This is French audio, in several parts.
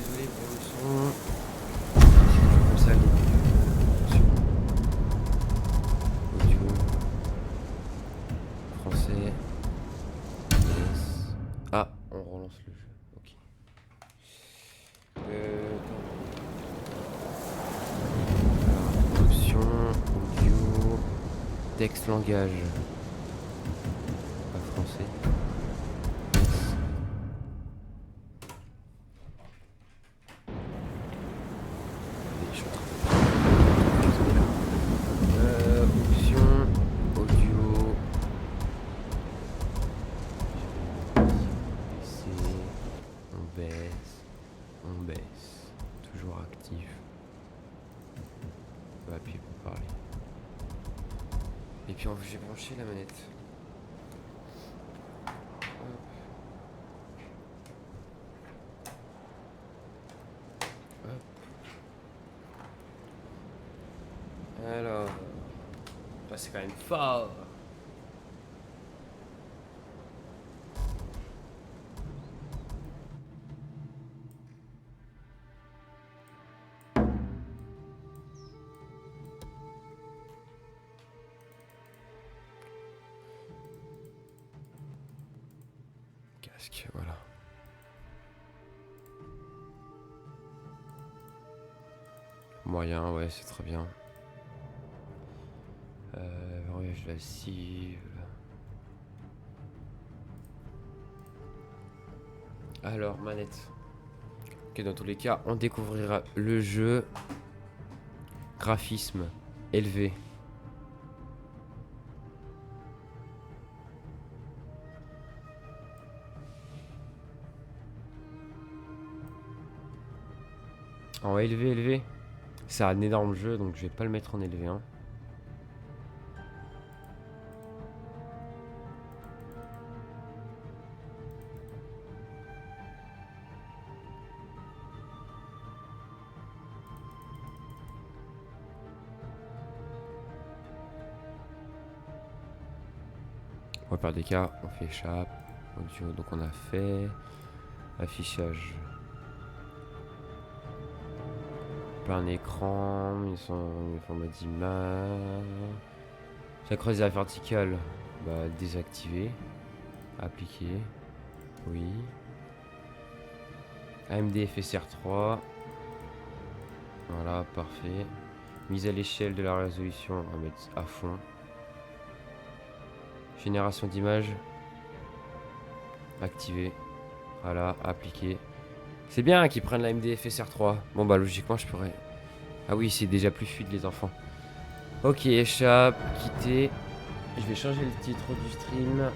désolé pour le son. C'est comme ça les audio, français, yes. Ah, on relance le jeu. Ok. Alors, option, audio, texte, langage. Pas français. Yes. Et je suis en train de- option, audio. On baisse, toujours actif. On va appuyer pour parler. Et puis j'ai branché la manette. Hop. Hop. Alors, bah, c'est quand même fort. Casque, voilà. Moyen, ouais, c'est très bien. Verrouillage de la cible. Alors, manette. Ok, dans tous les cas, on découvrira le jeu. Graphisme élevé. En élevé. C'est un énorme jeu, donc je vais pas le mettre en élevé. Hein. On va faire des cas, on fait échappe, audio, donc on a fait affichage. Plein écran, ils sont format d'image. Synchronisation verticale, bah désactiver, appliquer, oui. AMD FSR 3, voilà, parfait. Mise à l'échelle de la résolution, on va mettre à fond. Génération d'images, activer, voilà, appliquer. C'est bien qu'ils prennent la AMD FSR 3. Bon bah logiquement je pourrais. Ah oui, c'est déjà plus fluide les enfants. Ok, échappe, quitter. Je vais changer le titre du stream.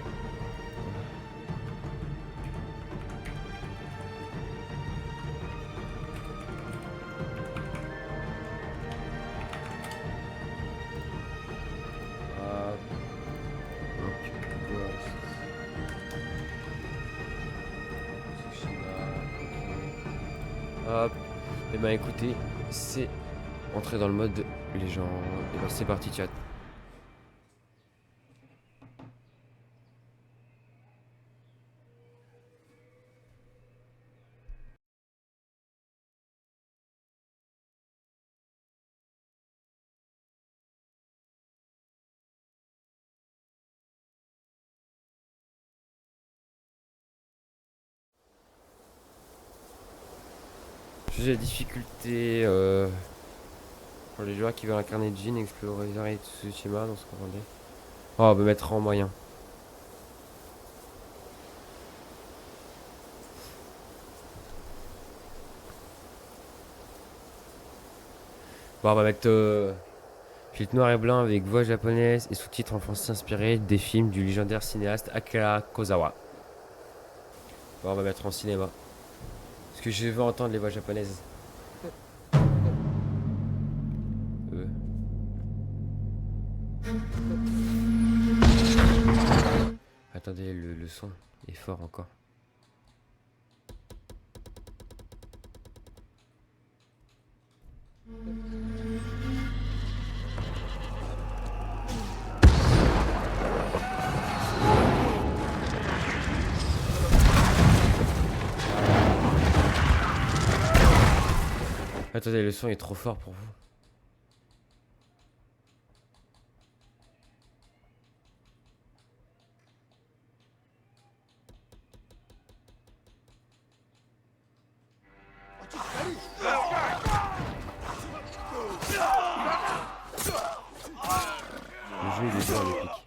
Hop. Donc, Ghost. Tsushima. Ok. Hop. Et ben écoutez, c'est entrer dans le mode les gens. Et ben c'est parti chat. J'ai la difficulté pour les joueurs qui veulent incarner Jin, explorer et Tsushima dans ce qu'on rendait. Oh, on va mettre en moyen. Bon, on va mettre filtre noir et blanc avec voix japonaise et sous-titres en français inspirés des films du légendaire cinéaste Akira Kurosawa. Bon, on va mettre en cinéma. Parce que je veux entendre les voix japonaises. Attendez, le son est fort encore. Attendez, le son est trop fort pour vous. Le jeu il est dur, le pic.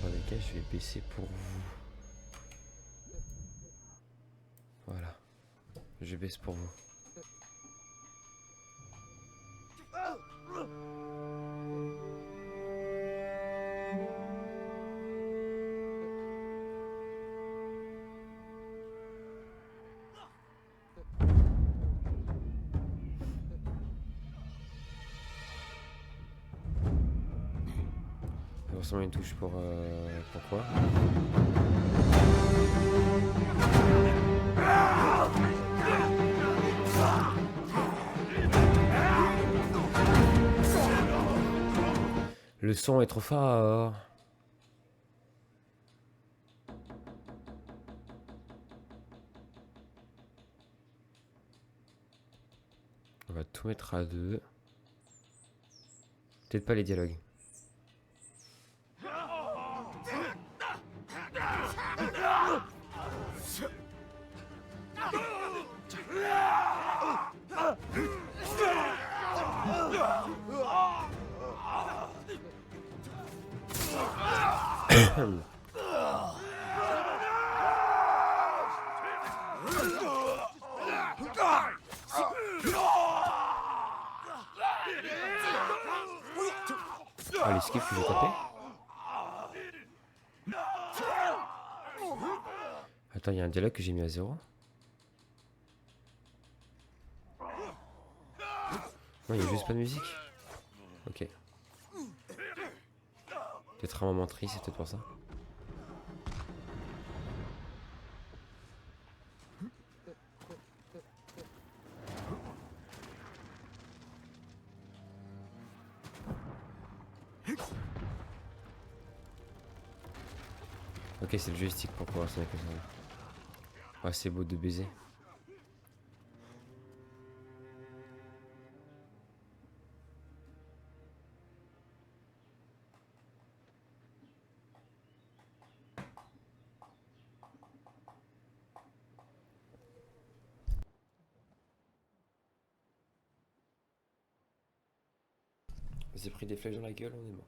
Dans les cas, je vais baisser pour vous. Voilà. Je baisse pour vous. Forcément une touche pour pourquoi. Le son est trop fort. On va tout mettre à 2. Peut-être pas les dialogues. Ah, l'esquive que je vais taper. Attends, il y a un dialogue que j'ai mis à 0. Non, il n'y a juste pas de musique. Ok. Peut-être un moment triste, c'est peut-être pour ça. Ok, c'est le joystick pour pouvoir sonner comme ça. Ah, c'est beau de baiser. J'ai pris des flèches dans la gueule, on est mort.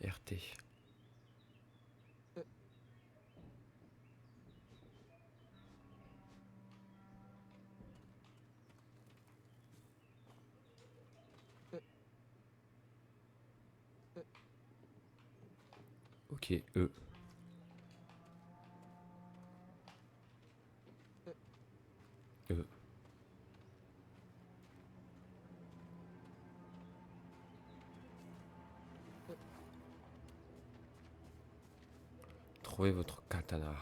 RT. Ok, E. E. Trouvez votre katana.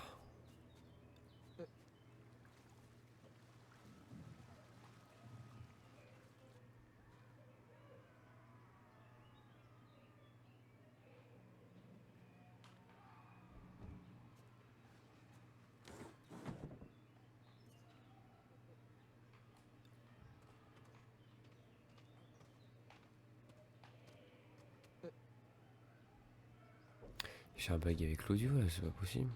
J'ai un bug avec l'audio là, c'est pas possible.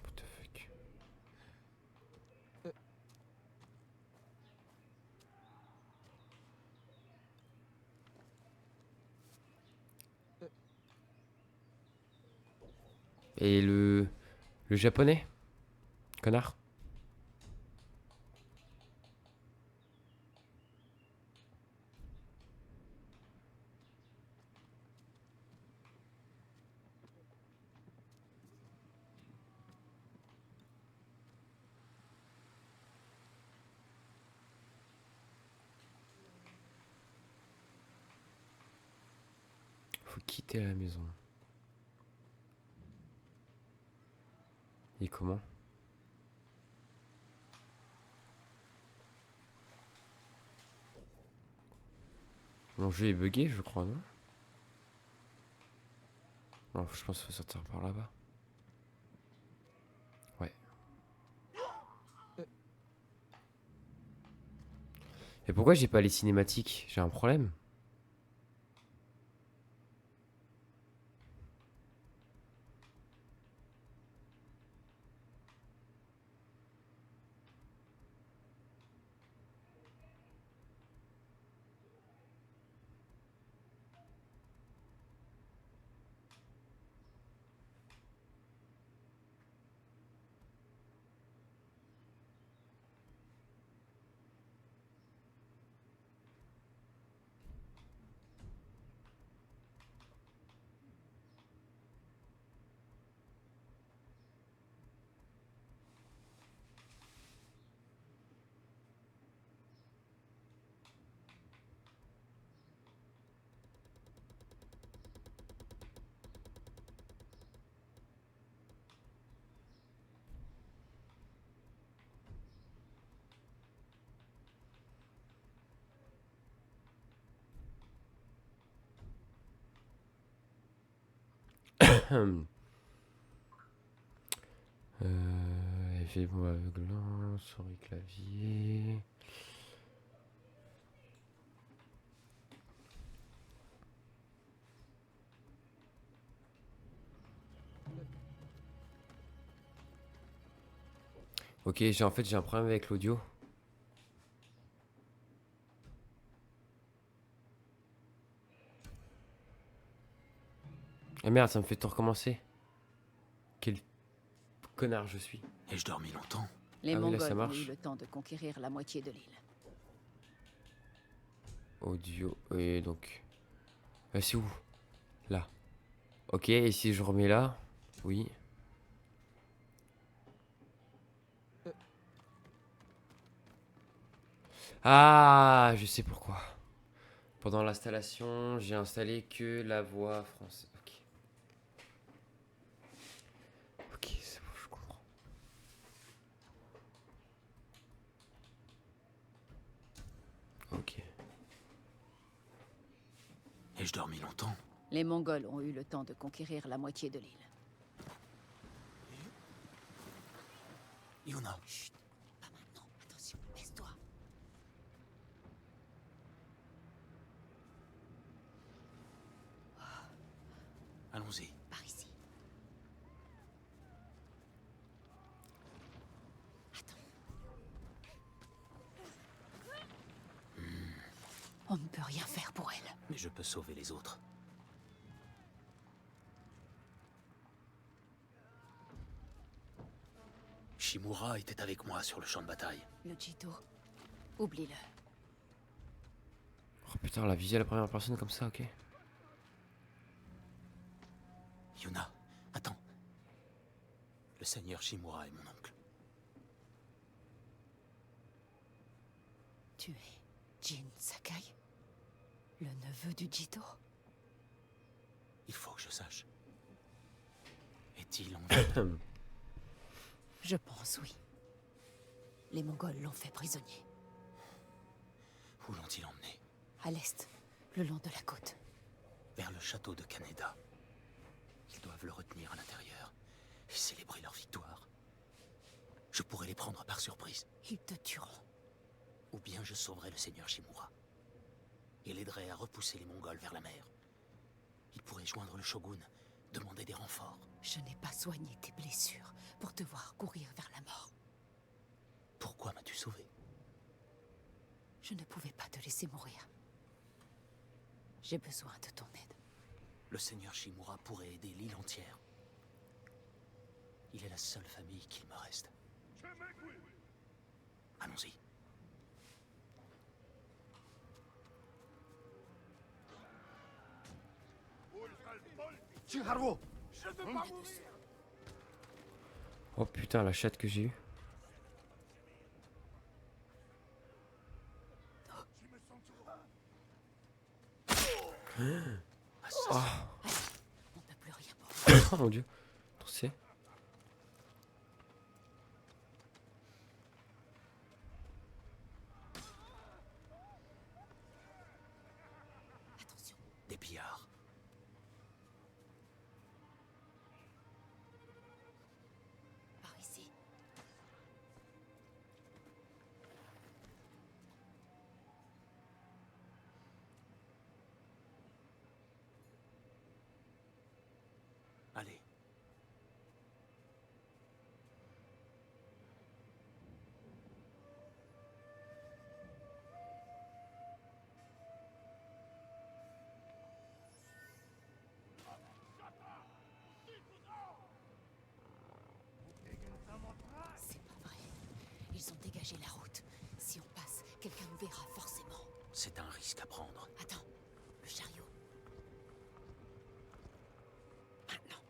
What the fuck. Et le japonais, connard. faut quitter la maison. Et comment? Mon jeu est bugué, je crois, non? Non, je pense qu'il faut sortir par là-bas. Ouais. Et pourquoi j'ai pas les cinématiques? J'ai un problème. Effet bon aveuglant, souris clavier. Ok, en fait j'ai un problème avec l'audio. Ah merde, ça me fait tout recommencer. Quel connard je suis. Ai-je dormi longtemps? Les Ah oui, là, ça Mongols ont marche. eu le temps de conquérir la moitié de l'île. Audio. Et donc. C'est où? Là. Ok, et si je remets là? Oui. Ah, je sais pourquoi. Pendant l'installation, j'ai installé que la voix française. Ok. Ok, c'est bon, je comprends. Ok. Ai-je dormi longtemps? Les Mongols ont eu le temps de conquérir la moitié de l'île. Yuna, Chut, pas maintenant. Attention, laisse-toi. allons-y. Par ici. Attends. On ne peut rien faire pour elle. Mais je peux sauver les autres. Shimura était avec moi sur le champ de bataille. Le Jito, oublie-le. Oh putain, la visée à la première personne comme ça, ok. Yuna, attends. Le seigneur Shimura est mon oncle. Tu es Jin Sakai? Le neveu du Jito? Il faut que je sache. Est-il en vie? Je pense, oui. Les Mongols l'ont fait prisonnier. Où l'ont-ils emmené? À l'est, le long de la côte. Vers le château de Kaneda. Ils doivent le retenir à l'intérieur et célébrer leur victoire. Je pourrais les prendre par surprise. Ils te tueront. Ou bien je sauverai le seigneur Shimura. Et l'aiderai à repousser les Mongols vers la mer. Il pourrait joindre le shogun, demander des renforts. Je n'ai pas soigné tes blessures pour te voir courir vers la mort. Pourquoi m'as-tu sauvé? Je ne pouvais pas te laisser mourir. J'ai besoin de ton aide. Le seigneur Shimura pourrait aider l'île entière. Il est la seule famille qu'il me reste. Allons-y. Oh putain, la chatte que j'ai eue. Assassin. Oh mon dieu. Trop stylé. Attention, Des pillards. par ici. Allez. C'est pas vrai. Ils ont dégagé la route. Si on passe, quelqu'un nous verra forcément. C'est un risque à prendre. Attends, le chariot. Maintenant.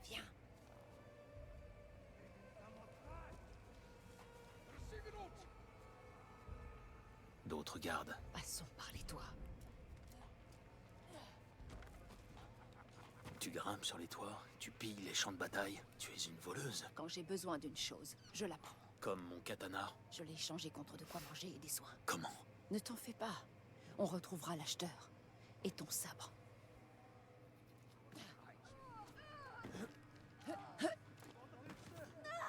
Viens. D'autres gardes. Passons par les toits. Tu grimpes sur les toits, tu pilles les champs de bataille. Tu es une voleuse. Quand j'ai besoin d'une chose, je la prends. Comme mon katana. Je l'ai échangé contre de quoi manger et des soins. Comment? Ne t'en fais pas. On retrouvera l'acheteur. Et ton sabre.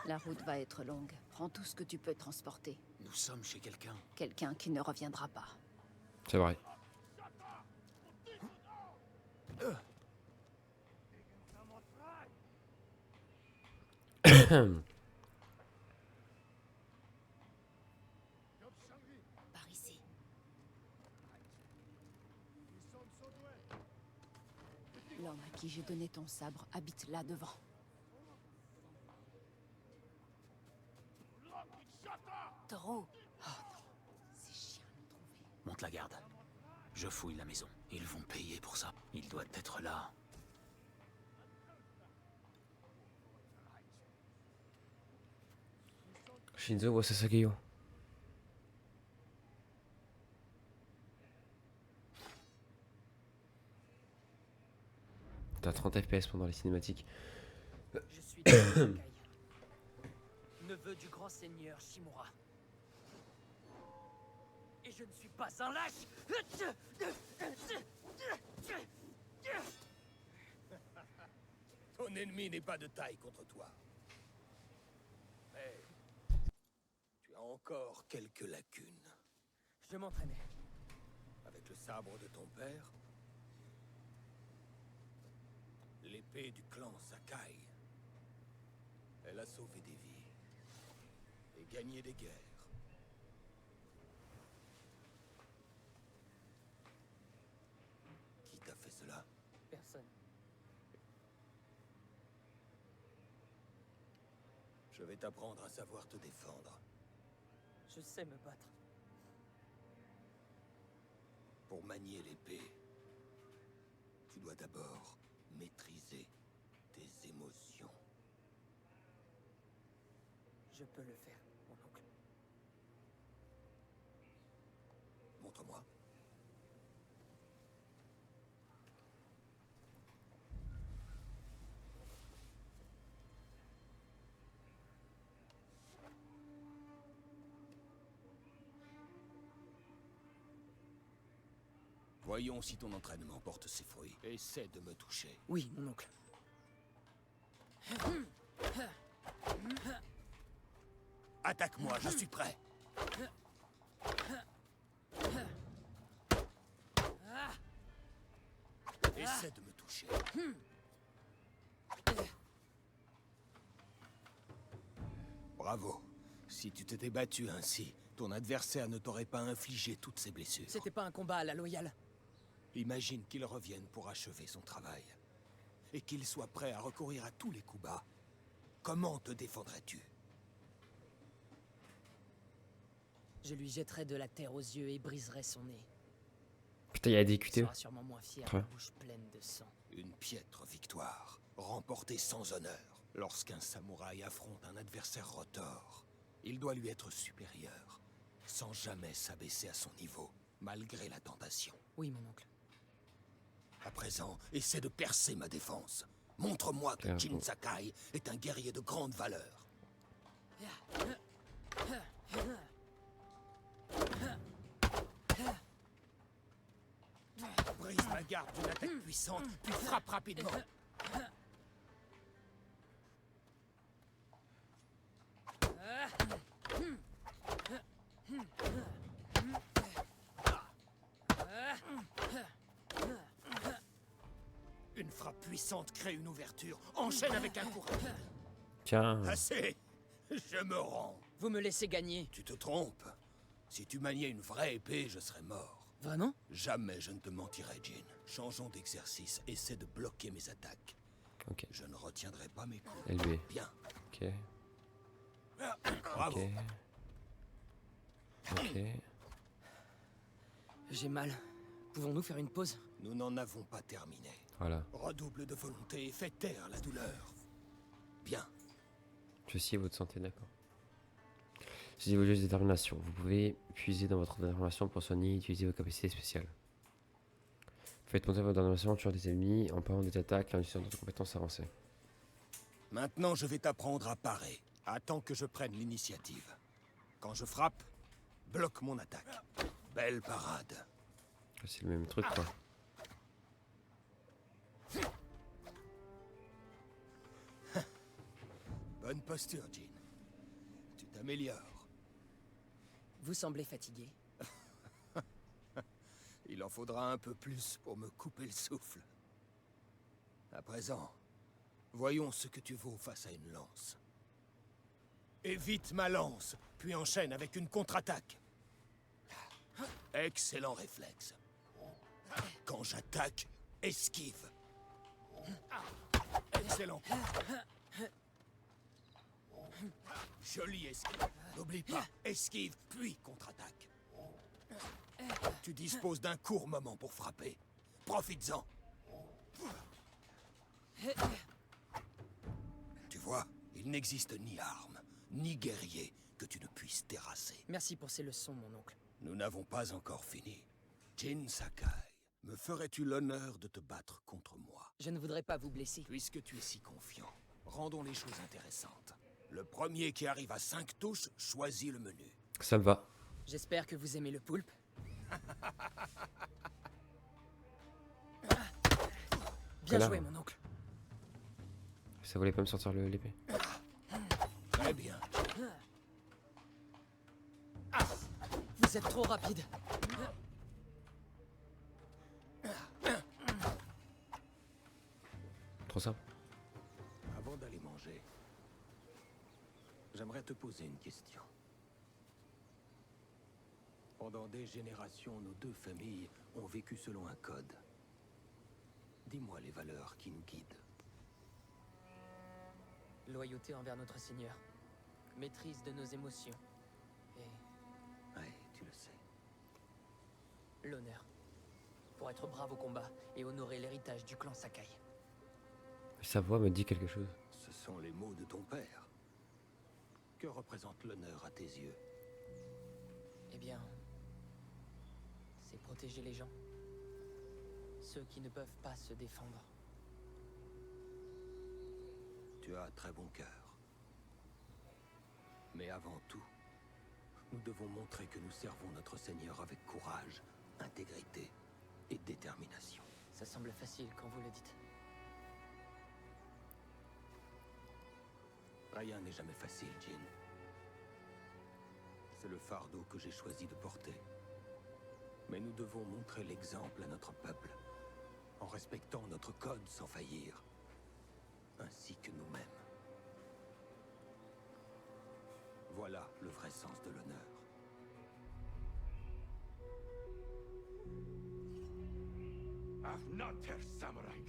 La route va être longue. Prends tout ce que tu peux transporter. Nous sommes chez quelqu'un. Quelqu'un qui ne reviendra pas. C'est vrai. Par ici. L'homme à qui j'ai donné ton sabre habite là devant. Taureau. Oh non, ces chiens l'ont trouvé. Monte la garde. Je fouille la maison. Ils vont payer pour ça. Il doit être là. Shinzo voit Sasageyo. T'as 30 FPS pendant les cinématiques. Je suis Sakai, neveu du grand seigneur Shimura. Et je ne suis pas un lâche. Ton ennemi n'est pas de taille contre toi. Mais tu as encore quelques lacunes. Je m'entraînais. Avec le sabre de ton père, l'épée du clan Sakai, elle a sauvé des vies et gagné des guerres. Qui t'a fait cela? Personne. Je vais t'apprendre à savoir te défendre. Je sais me battre. Pour manier l'épée, tu dois d'abord maîtriser tes émotions. Je peux le faire, mon oncle. Montre-moi. Voyons si ton entraînement porte ses fruits. Essaie de me toucher. Oui, mon oncle. Attaque-moi, je suis prêt. Essaie de me toucher. Bravo. Si tu t'étais battu ainsi, ton adversaire ne t'aurait pas infligé toutes ces blessures. C'était pas un combat à la loyale. Imagine qu'il revienne pour achever son travail. Et qu'il soit prêt à recourir à tous les coups bas. Comment te défendrais-tu? Je lui jetterai de la terre aux yeux et briserai son nez. Putain, il y a des Il QTE. sera sûrement moins fier, la bouche pleine de sang. Une piètre victoire, remportée sans honneur. Lorsqu'un samouraï affronte un adversaire retors, il doit lui être supérieur, sans jamais s'abaisser à son niveau. malgré la tentation. Oui, mon oncle. À présent, essaie de percer ma défense. Montre-moi que Clairement. Jin Sakai est un guerrier de grande valeur. Brise ma garde d'une attaque puissante, puis frappe rapidement. Une frappe puissante crée une ouverture. Enchaîne avec un coup rapide. Tiens. Assez. Je me rends. Vous me laissez gagner. Tu te trompes. Si tu maniais une vraie épée, je serais mort. Vraiment? Jamais je ne te mentirai, Jin. Changeons d'exercice. Essaie de bloquer mes attaques. Ok. Je ne retiendrai pas mes coups. LB. Bien. Ok. Bravo. Ok. Ok. J'ai mal. Pouvons-nous faire une pause? Nous n'en avons pas terminé. Voilà. Redouble de volonté et fais taire la douleur. Bien. Ceci est votre santé, d'accord. Utilisez vos jeux de détermination. Vous pouvez puiser dans votre détermination pour soigner et utiliser vos capacités spéciales. Faites monter votre détermination en tuant des ennemis, en parant des attaques et en utilisant d'autres compétences avancées. Maintenant, je vais t'apprendre à parer. Attends que je prenne l'initiative. Quand je frappe, bloque mon attaque. Belle parade. C'est le même truc, quoi. Bonne posture, Jin. Tu t'améliores. Vous semblez fatigué. Il en faudra un peu plus pour me couper le souffle. À présent, voyons ce que tu vaux face à une lance. Évite ma lance, puis enchaîne avec une contre-attaque. Excellent réflexe. Quand j'attaque, esquive. Excellent. Jolie esquive. N'oublie pas, esquive, puis contre-attaque. Tu disposes d'un court moment pour frapper. Profites-en. Tu vois, il n'existe ni arme, ni guerrier que tu ne puisses terrasser. Merci pour ces leçons, mon oncle. Nous n'avons pas encore fini. Jin Sakai, me ferais-tu l'honneur de te battre contre moi? Je ne voudrais pas vous blesser. Puisque tu es si confiant, rendons les choses intéressantes. Le premier qui arrive à 5 touches choisit le menu. Ça me va. J'espère que vous aimez le poulpe. Bien Voilà. joué, mon oncle. Ça voulait pas me sortir l'épée. Très bien. Vous êtes trop rapide. Trop simple. Avant d'aller manger, j'aimerais te poser une question. Pendant des générations, nos deux familles ont vécu selon un code. Dis-moi les valeurs qui nous guident. Loyauté envers notre Seigneur. Maîtrise de nos émotions. Et Ouais, tu le sais. l'honneur. Pour être brave au combat et honorer l'héritage du clan Sakai. Sa voix me dit quelque chose. Ce sont les mots de ton père. Que représente l'honneur à tes yeux? Eh bien, c'est protéger les gens. Ceux qui ne peuvent pas se défendre. Tu as un très bon cœur. Mais avant tout, nous devons montrer que nous servons notre Seigneur avec courage, intégrité et détermination. Ça semble facile quand vous le dites. Rien n'est jamais facile, Jin. C'est le fardeau que j'ai choisi de porter. Mais nous devons montrer l'exemple à notre peuple, en respectant notre code sans faillir, ainsi que nous-mêmes. Voilà le vrai sens de l'honneur. Afnater Samurai.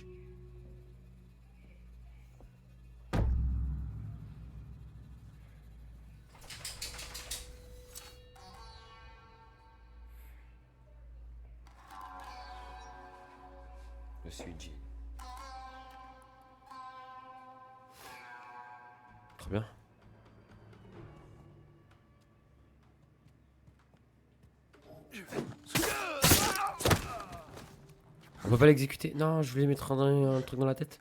Je suis Jin. Très bien. On peut pas l'exécuter? Non, je voulais mettre un truc dans la tête.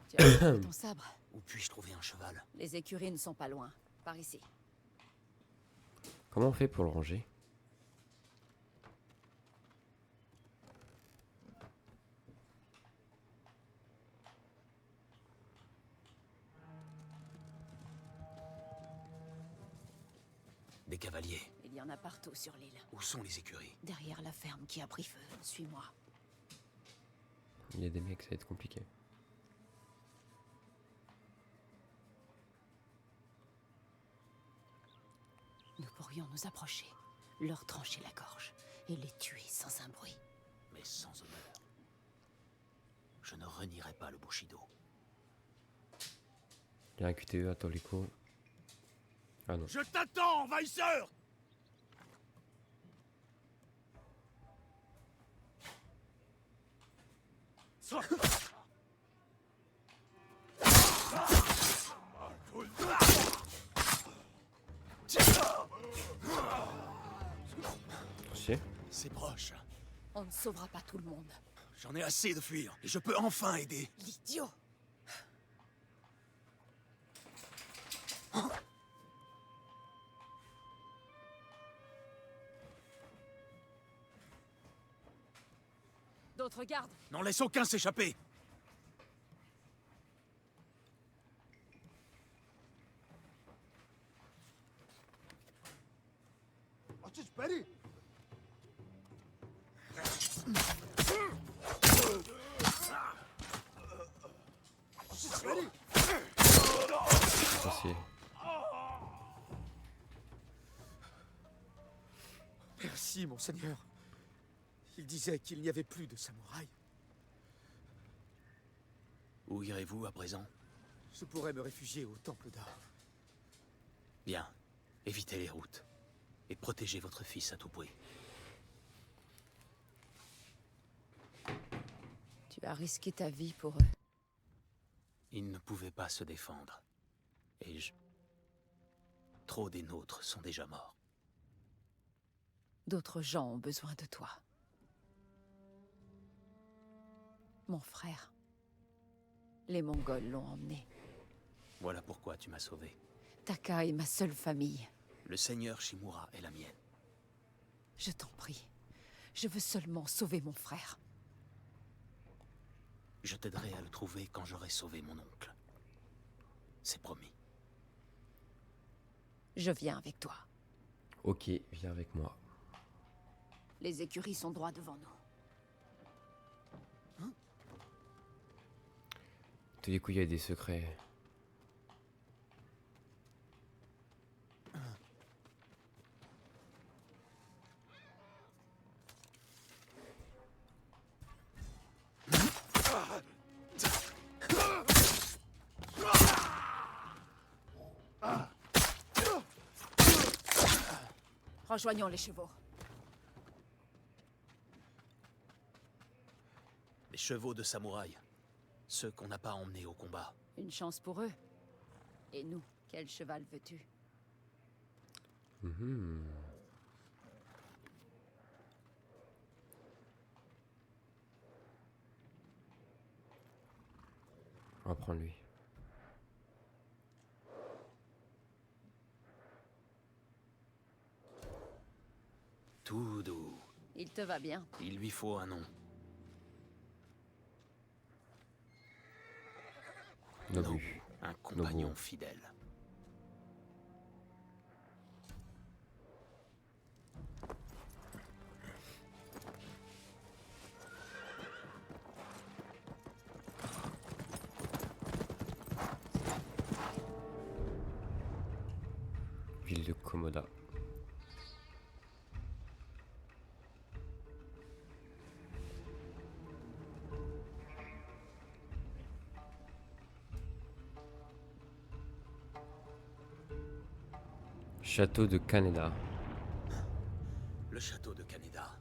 Tu as retrouvé ton sabre. Où puis-je trouver un cheval? Les écuries ne sont pas loin. Par ici. Comment on fait pour le ranger? Des cavaliers. Il y en a partout sur l'île. Où sont les écuries? Derrière la ferme qui a pris feu. Suis-moi. Il y a des mecs, ça va être compliqué. Nous pourrions nous approcher, leur trancher la gorge et les tuer sans un bruit. Mais sans honneur. Je ne renierai pas le Bushido. Il y a un QTE à Toliko. Ah non. Je t'attends, envahisseur! Si. C'est proche. On ne sauvera pas tout le monde. J'en ai assez de fuir, et je peux enfin aider. L'idiot! D'autres gardes! N'en laisse aucun s'échapper. Merci. Merci, monseigneur. Il disait qu'il n'y avait plus de samouraïs. Où irez-vous à présent? Je pourrais me réfugier au temple d'Ar. Bien. Évitez les routes. Et protégez votre fils à tout prix. Tu as risqué ta vie pour eux. Ils ne pouvaient pas se défendre. Et je... Trop des nôtres sont déjà morts. D'autres gens ont besoin de toi. Mon frère. Les Mongols l'ont emmené. Voilà pourquoi tu m'as sauvé. Taka est ma seule famille. Le seigneur Shimura est la mienne. Je t'en prie. Je veux seulement sauver mon frère. Je t'aiderai à le trouver quand j'aurai sauvé mon oncle. C'est promis. Je viens avec toi. Ok, viens avec moi. Les écuries sont droit devant nous. Tous les coups, il y a des secrets. Rejoignons les chevaux. Les chevaux de samouraï. Ceux qu'on n'a pas emmenés au combat. Une chance pour eux. Et nous, quel cheval veux-tu? Mhm. On va prendre lui. Tout doux. Il te va bien. Il lui faut un nom. Nobu. Un compagnon Nobu. fidèle. Ville de Komoda. Château de Kaneda. Le château de Kaneda.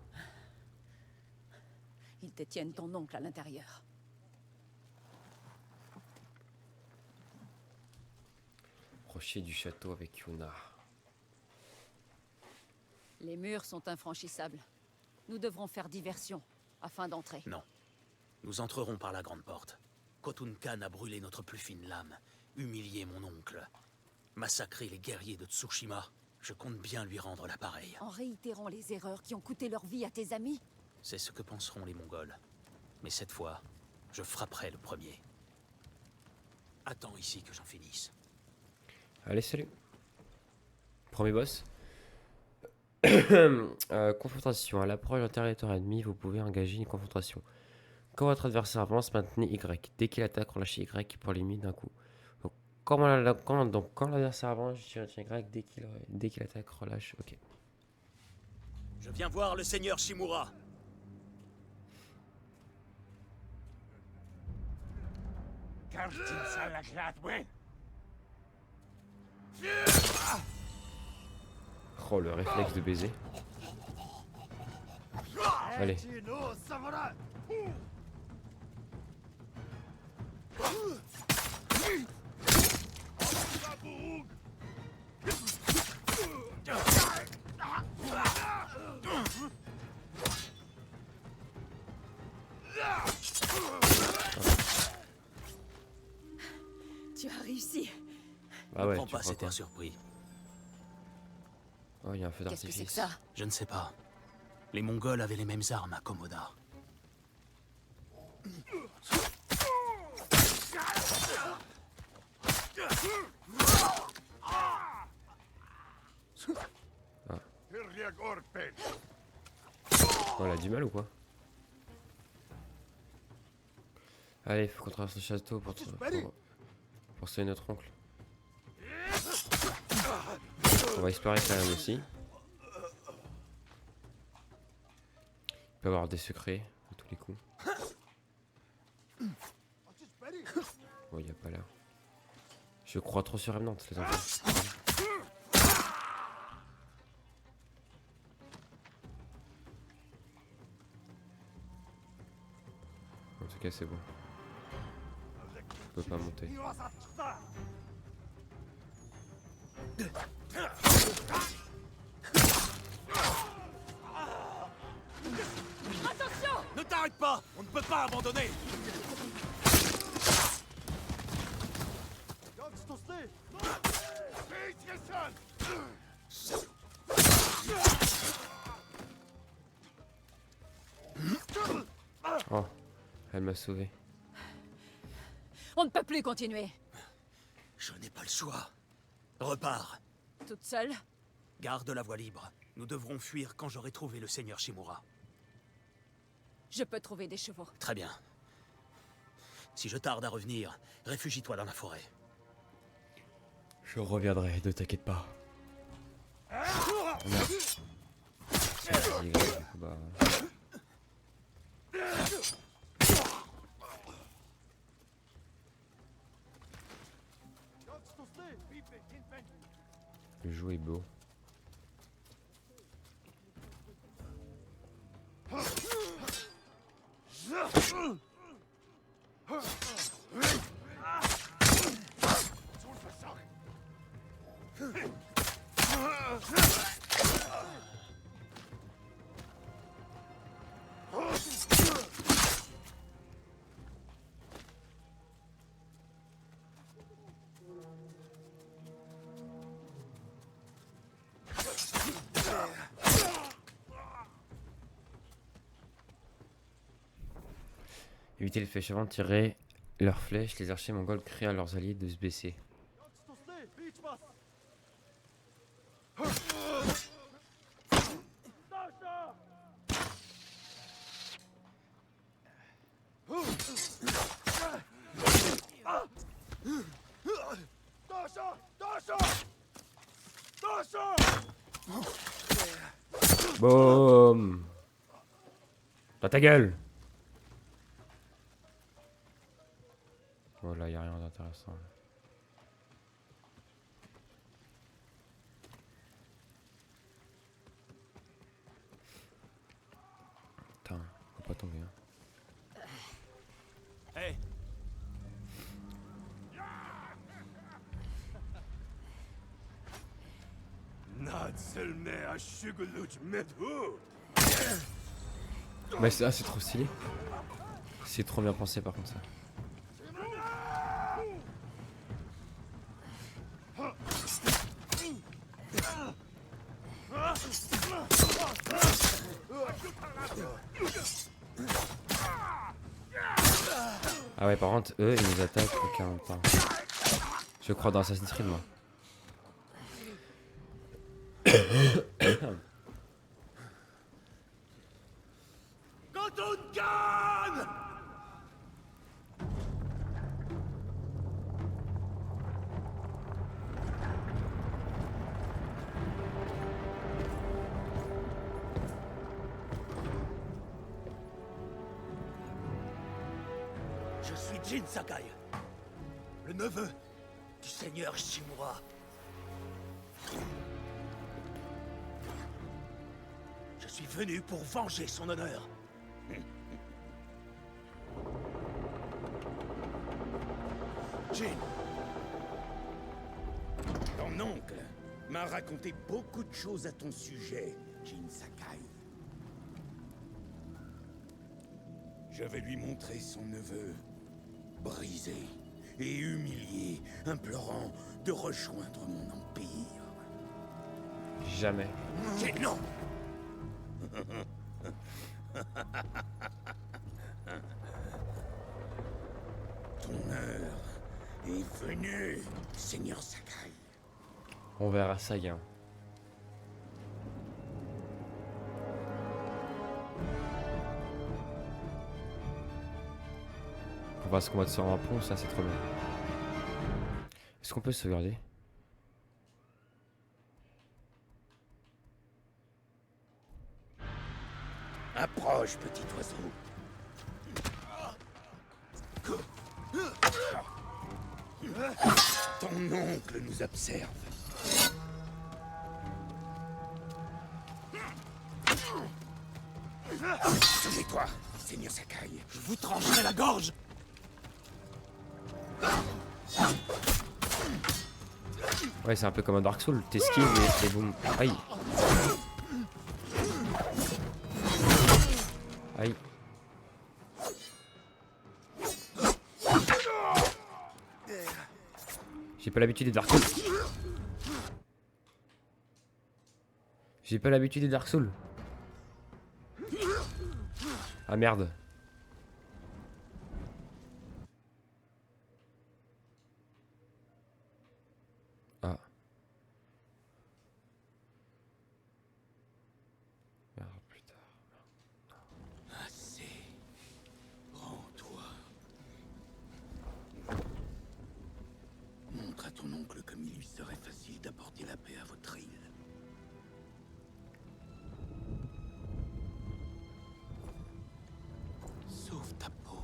Ils détiennent ton oncle à l'intérieur. Rocher du château avec Yuna. Les murs sont infranchissables. Nous devrons faire diversion afin d'entrer. Non. Nous entrerons par la grande porte. Khotun Khan a brûlé notre plus fine lame, humilié mon oncle, massacré les guerriers de Tsushima. Je compte bien lui rendre l'appareil. En réitérant les erreurs qui ont coûté leur vie à tes amis? C'est ce que penseront les Mongols. Mais cette fois, je frapperai le premier. Attends ici que j'en finisse. Allez, salut. Premier boss. Confrontation. À l'approche d'un territoire ennemi, vous pouvez engager une confrontation. Quand votre adversaire avance, maintenez Y. Dès qu'il attaque, relâchez Y pour l'éliminer d'un coup. Donc, quand l'adversaire avance, je tire Y. Dès qu'il attaque, relâche. Ok. Je viens voir le seigneur Shimura. Oh, le réflexe de baiser. Allez. Tu as réussi. Ah Ne ouais, prends tu pas crois cet quoi? air surpris. Oh, il y a un feu Qu'est-ce que c'est que d'artifice. ça? Je ne sais pas. Les Mongols avaient les mêmes armes à Komoda. Oh, elle a du mal ou quoi? Allez, faut qu'on traverse le château pour sauver notre oncle. On va explorer quand même aussi. Il peut y avoir des secrets à tous les coups. Bon, il n'y a pas là. Je crois trop sur Remnant, les enfants. En tout cas, c'est bon. Je peux pas monter. Ne t'arrête pas! On ne peut pas abandonner! Oh, elle m'a sauvé. On ne peut plus continuer. Je n'ai pas le choix. Repars. Toute seule? Garde la voie libre. Nous devrons fuir quand j'aurai trouvé le seigneur Shimura. Je peux trouver des chevaux. Très bien. Si je tarde à revenir, réfugie-toi dans la forêt. Je reviendrai, ne t'inquiète pas. Bah... Le jeu est beau. Éviter les flèches avant de tirer leurs flèches, les archers mongols crient à leurs alliés de se baisser. Boum! Dans ta gueule! Voilà, y a rien d'intéressant. Putain, faut pas tomber. Hein. Hé! Mais c'est trop stylé. C'est trop bien pensé par contre ça. Ah ouais, par contre, eux, ils nous attaquent aucun temps. Je crois dans Assassin's Creed, moi. Je suis Jin Sakai, le neveu du seigneur Shimura. Je suis venu pour venger son honneur. Jin, ton oncle m'a raconté beaucoup de choses à ton sujet, Jin Sakai. Je vais lui montrer son neveu, brisé et humilié, implorant de rejoindre mon empire. Jamais. Jin, non! Ton heure est venue, Seigneur Sakai. On verra ça, gars. On va se combattre sur un pont, ça c'est trop bien. Est-ce qu'on peut sauvegarder? Approche, petit oiseau. Ton oncle nous observe. Souviens-toi, Seigneur Sakai. Je vous trancherai la gorge! Ouais, c'est un peu comme un Dark Souls. T'esquives et boum. Aïe. Aïe. J'ai pas l'habitude des Dark Souls. J'ai pas l'habitude des Dark Souls. Ah merde. Ah. Merde, plus tard. Assez. Rends-toi. Montre à ton oncle comme il lui serait facile d'apporter la paix à votre île. Sauve ta peau.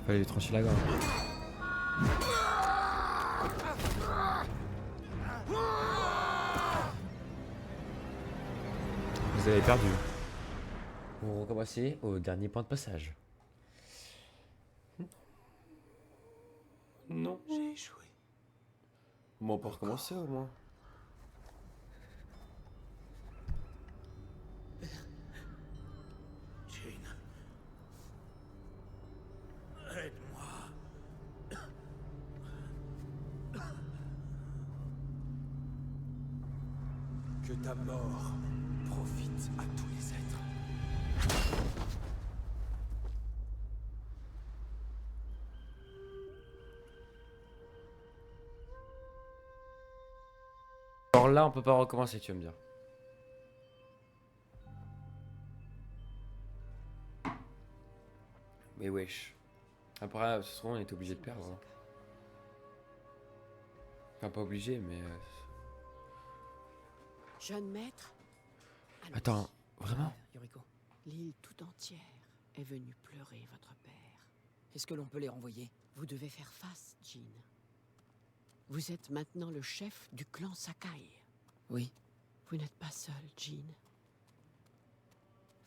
Fallait lui trancher la gorge. Vous avez perdu. On recommence au dernier point de passage. Non. J'ai échoué. Bon, on peut recommencer au moins. Jin. Aide-moi. Que ta mort profite à tous les êtres. Alors là, on peut pas recommencer, tu vas me dire. Mais wesh. Après, ce soir, on est obligé de perdre. Hein. Enfin, pas obligé, mais... Jeune maître, allons-y. Attends, vraiment? Yuriko, L'île tout entière est venue pleurer votre père. est-ce que l'on peut les renvoyer? Vous devez faire face, Jin. Vous êtes maintenant le chef du clan Sakai. Oui. Vous n'êtes pas seul, Jin.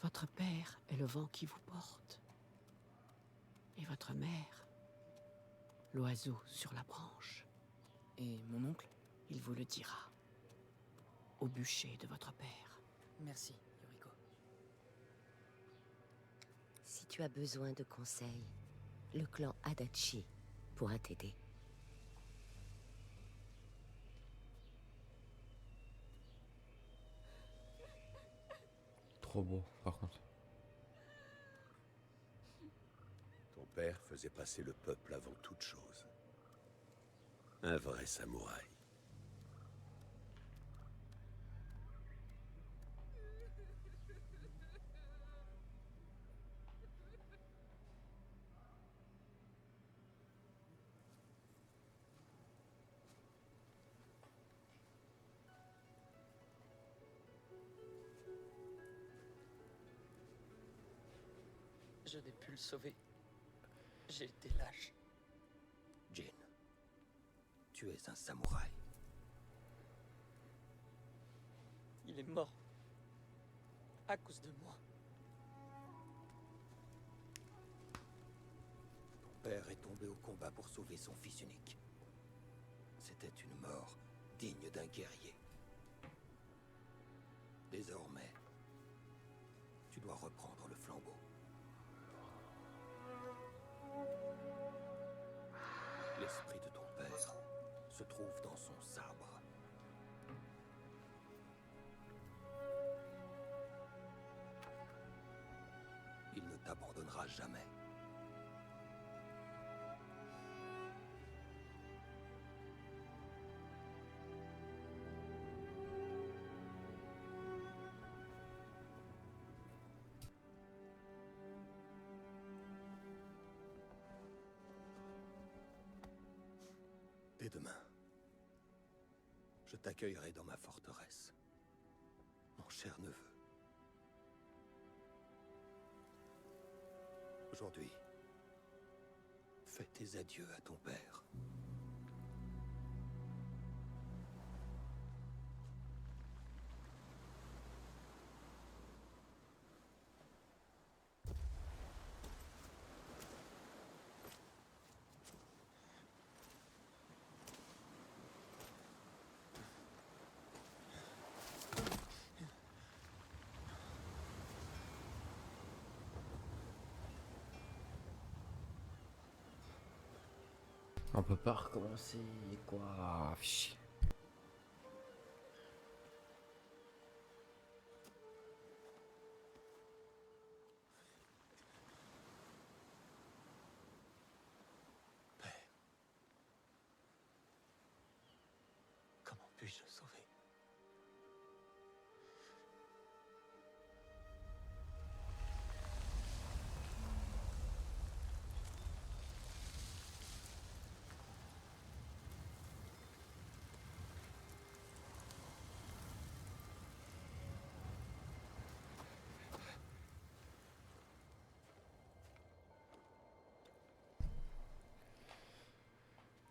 Votre père est le vent qui vous porte. Et votre mère, l'oiseau sur la branche. Et mon oncle? Il vous le dira. Au bûcher de votre père. Merci, Yuriko. tu as besoin de conseils, le clan Adachi pourra t'aider. Trop beau, par contre. Ton père faisait passer le peuple avant toute chose. Un vrai samouraï. Je n'ai pu le sauver. J'ai été lâche. Jin, tu es un samouraï. Il est mort. À cause de moi. Ton père est tombé au combat pour sauver son fils unique. C'était une mort digne d'un guerrier. Désormais, tu dois reprendre le flambeau. L'esprit de ton père se trouve dans son sabre. Il ne t'abandonnera jamais. Dès demain, je t'accueillerai dans ma forteresse, mon cher neveu. Aujourd'hui, fais tes adieux à ton père. On peut pas recommencer, quoi. Fichi. Père, comment puis-je le sauver?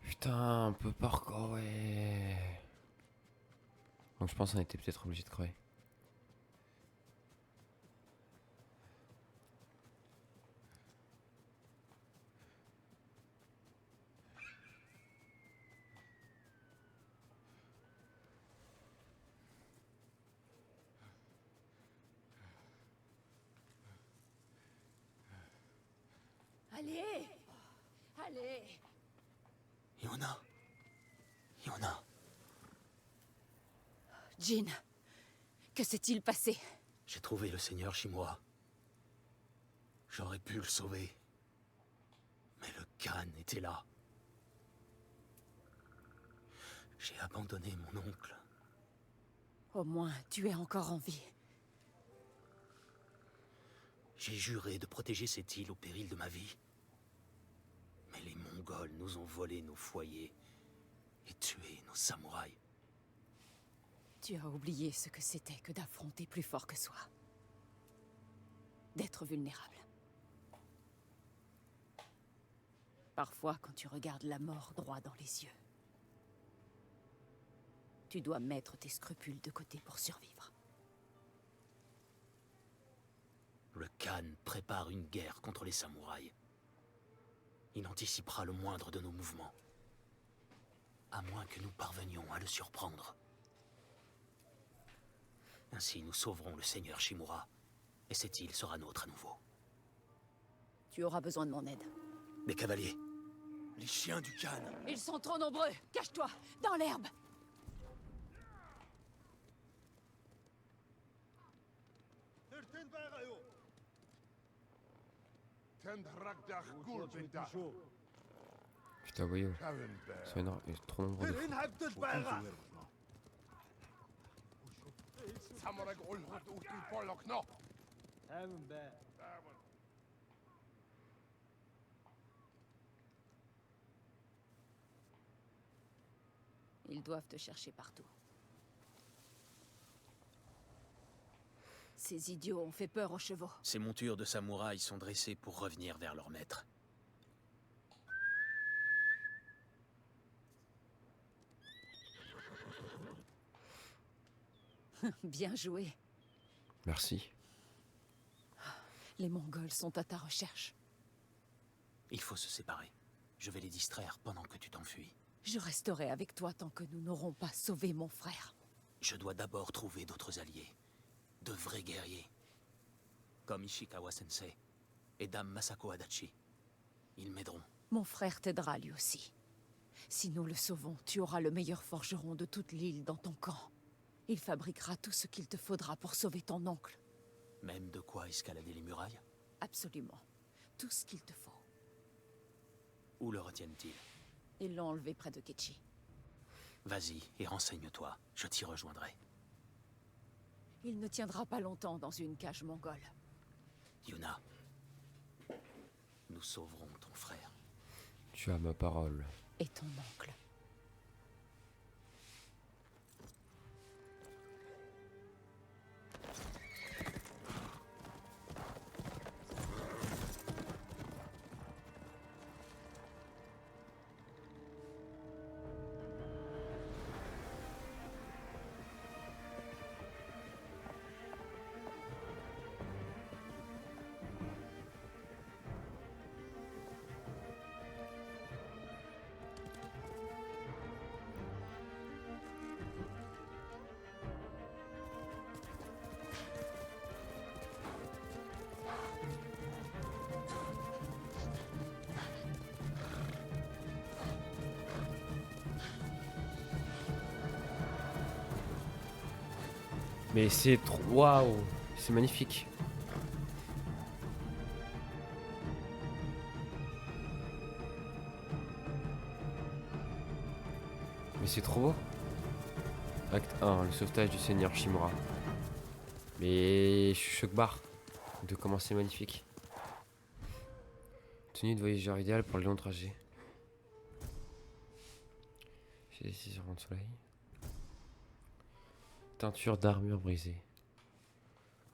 Putain, on peut pas encore, ouais. Donc je pense qu'on était peut-être obligé de crever. Allez! Allez! Yona! Yona! Jin, que s'est-il passé? J'ai trouvé le seigneur Shimura. J'aurais pu le sauver. Mais le Khan était là. J'ai abandonné mon oncle. Au moins, tu es encore en vie. J'ai juré de protéger cette île au péril de ma vie. Mais les Mongols nous ont volé nos foyers et tué nos samouraïs. Tu as oublié ce que c'était que d'affronter plus fort que soi. D'être vulnérable. Parfois, quand tu regardes la mort droit dans les yeux, tu dois mettre tes scrupules de côté pour survivre. Le Khan prépare une guerre contre les samouraïs. Il anticipera le moindre de nos mouvements. À moins que nous parvenions à le surprendre. Ainsi, nous sauverons le seigneur Shimura, et cette île sera nôtre à nouveau. Tu auras besoin de mon aide. Des cavaliers. Les chiens du Khan. Ils sont trop nombreux. Cache-toi, dans l'herbe. Putain, voyons. C'est énorme. Il y a trop nombreux de fous. Ils doivent te chercher partout. Ces idiots ont fait peur aux chevaux. Ces montures de samouraïs sont dressées pour revenir vers leur maître. Bien joué. Merci. Les Mongols sont à ta recherche. Il faut se séparer. Je vais les distraire pendant que tu t'enfuis. Je resterai avec toi tant que nous n'aurons pas sauvé mon frère. Je dois d'abord trouver d'autres alliés. De vrais guerriers. Comme Ishikawa Sensei et Dame Masako Adachi. Ils m'aideront. Mon frère t'aidera lui aussi. Si nous le sauvons, tu auras le meilleur forgeron de toute l'île dans ton camp. Il fabriquera tout ce qu'il te faudra pour sauver ton oncle. Même de quoi escalader les murailles? Absolument. Tout ce qu'il te faut. Où le retiennent-ils? Ils l'ont enlevé près de Kechi. Vas-y et renseigne-toi. Je t'y rejoindrai. Il ne tiendra pas longtemps dans une cage mongole. Yuna, nous sauverons ton frère. Tu as ma parole. Et ton oncle. Mais c'est trop... Waouh. C'est magnifique. Mais c'est trop beau. Acte 1, le sauvetage du seigneur Shimura. Mais je suis choc-barre de comment c'est magnifique. Tenue de voyageur idéal pour le long trajet. J'ai des 6 heures de soleil. Teinture d'armure brisée.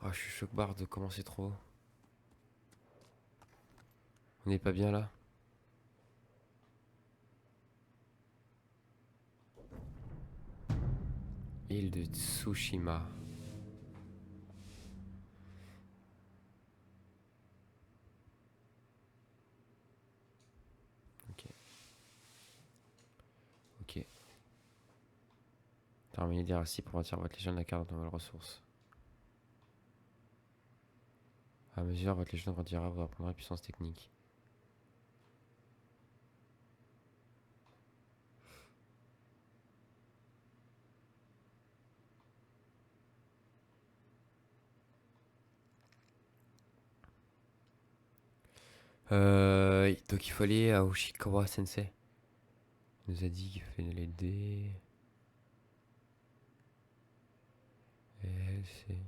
Ah, je suis choc-barre de comment c'est trop beau. On n'est pas bien là? Île de Tsushima. Ok. Ok. Terminer des récits pour bâtir votre légende, la carte de nouvelles ressources. À mesure votre légende grandira, vous apprendrez la puissance technique. Donc il faut aller à Ushikawa Sensei. Il nous a dit qu'il fallait l'aider. Et elle, c'est...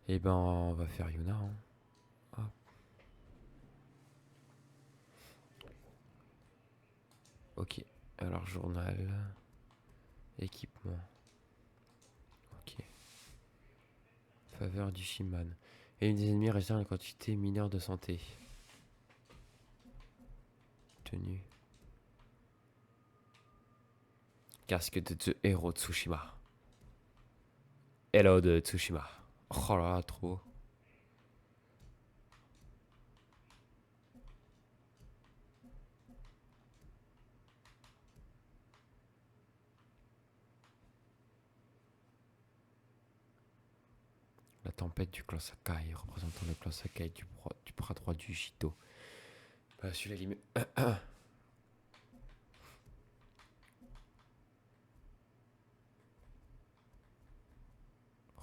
Et ben on va faire Yuna. Hein. Hop. Ok. Alors journal. Équipement. Ok. Faveur du Shiman. Et une des ennemis réserve une quantité mineure de santé. Tenue. Casque de héros de Tsushima. Hello de Tsushima. Oh là là, trop beau. La tempête du clan Sakai, représentant le clan Sakai du bras droit du Shito. Bah, celui-là, il est mieux.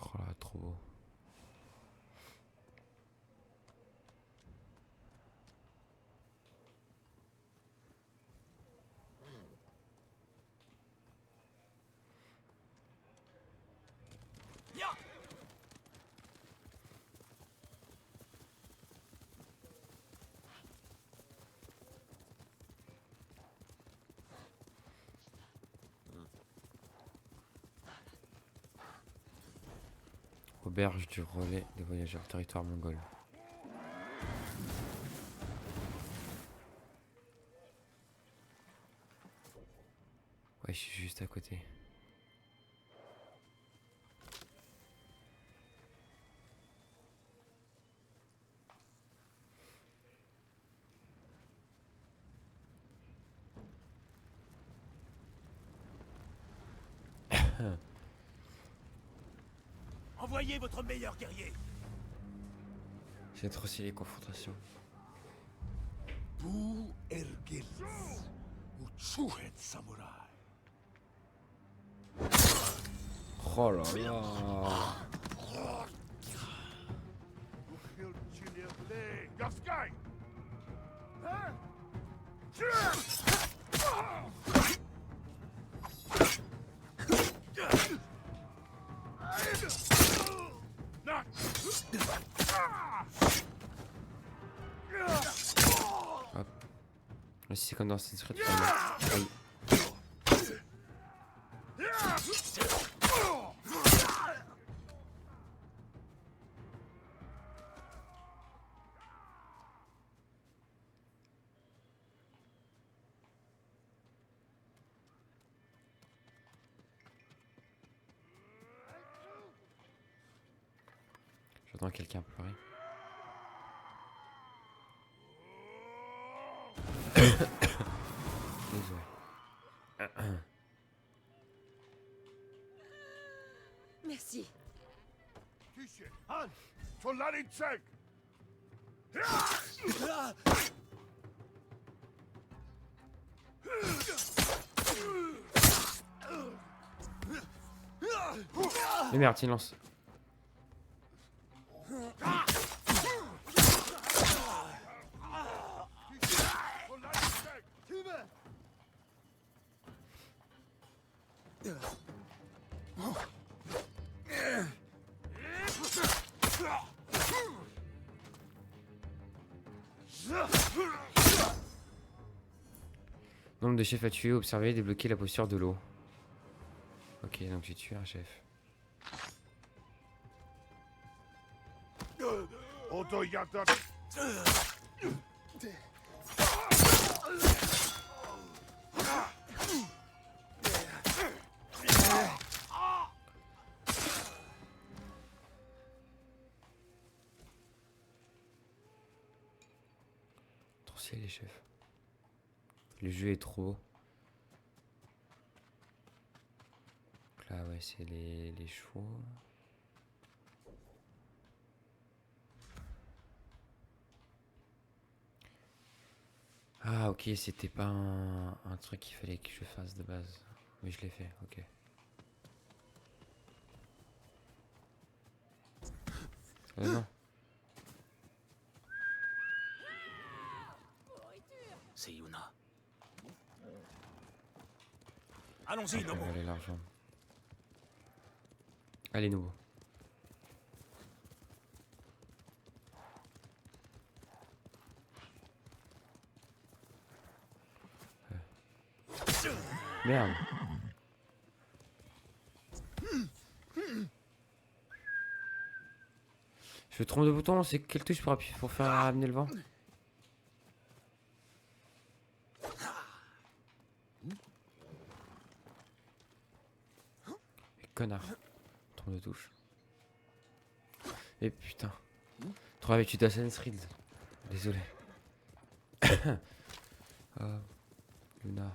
Oh là, trop beau. Auberge du relais des voyageurs, territoire mongol. Ouais, je suis juste à côté. Envoyez votre meilleur guerrier. C'est trop stylé les confrontations. Bu Ergil. Uchuhet Samurai. Oh là là. Hop. Là, si c'est comme dans Assassin's Creed, aïe. J'entends quelqu'un pleurer. Désolé. Merci. Mais merde, il lance. Nombre de chefs à tuer, observer, débloquer la posture de l'eau. Ok, donc j'ai tué un chef. Trop stylé les chefs. Le jeu est trop beau. Donc là, ouais, c'est les chevaux. Ah, ok, c'était pas un truc qu'il fallait que je fasse de base. Mais je l'ai fait, ok. Non. C'est Yuna. Allons-y, Nobu. Allez, l'argent. Allez, nouveau. Merde. Je me trompe de bouton, c'est quelle touche pour appuyer pour faire amener le vent? Et connard. Trompe de touche. Et putain. Trop habitué d'Assassin's Creed. Désolé. Luna.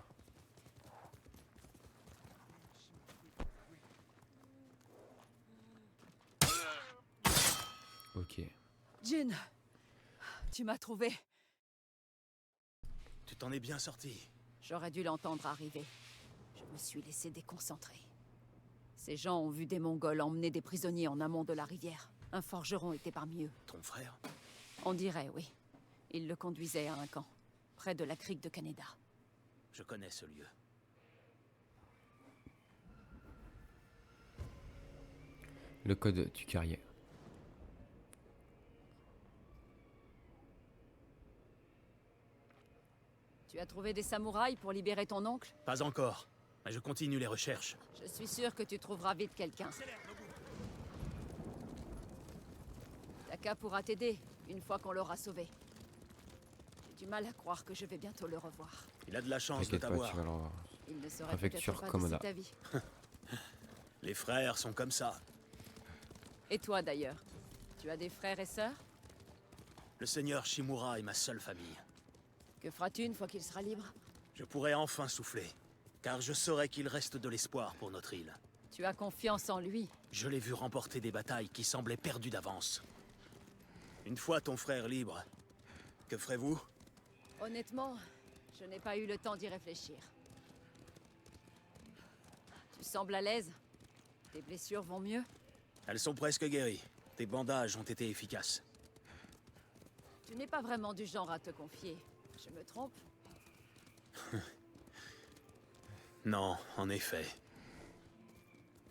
Ok. Jin, tu m'as trouvé. Tu t'en es bien sorti. J'aurais dû l'entendre arriver. Je me suis laissé déconcentrer. Ces gens ont vu des Mongols emmener des prisonniers en amont de la rivière. Un forgeron était parmi eux. Ton frère? On dirait, oui. Il le conduisait à un camp, près de la crique de Kaneda. Je connais ce lieu. Le code du guerrier. Tu as trouvé des samouraïs pour libérer ton oncle? Pas encore, mais je continue les recherches. Je suis sûr que tu trouveras vite quelqu'un. Taka pourra t'aider, une fois qu'on l'aura sauvé. J'ai du mal à croire que je vais bientôt le revoir. Il a de la chance de T'inquiète pas, t'avoir. tu vas le revoir. Il ne serait Préfecture peut-être pas Komoda. de ta vie. Les frères sont comme ça. Et toi d'ailleurs? Tu as des frères et sœurs? Le seigneur Shimura est ma seule famille. Que feras-tu une fois qu'il sera libre? Je pourrai enfin souffler, car je saurai qu'il reste de l'espoir pour notre île. Tu as confiance en lui? Je l'ai vu remporter des batailles qui semblaient perdues d'avance. Une fois ton frère libre, que ferez-vous? Honnêtement, je n'ai pas eu le temps d'y réfléchir. Tu sembles à l'aise? Tes blessures vont mieux? Elles sont presque guéries. Tes bandages ont été efficaces. Tu n'es pas vraiment du genre à te confier. Je me trompe? Non, en effet.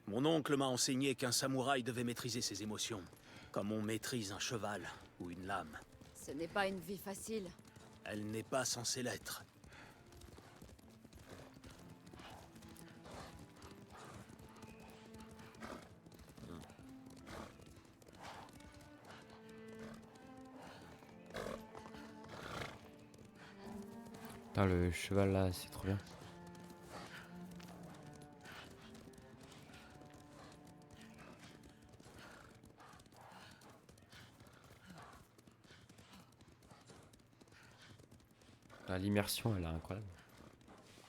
Mon oncle m'a enseigné qu'un samouraï devait maîtriser ses émotions, comme on maîtrise un cheval ou une lame. Ce n'est pas une vie facile. Elle n'est pas censée l'être. Putain, le cheval là, c'est trop bien. L'immersion, elle est incroyable.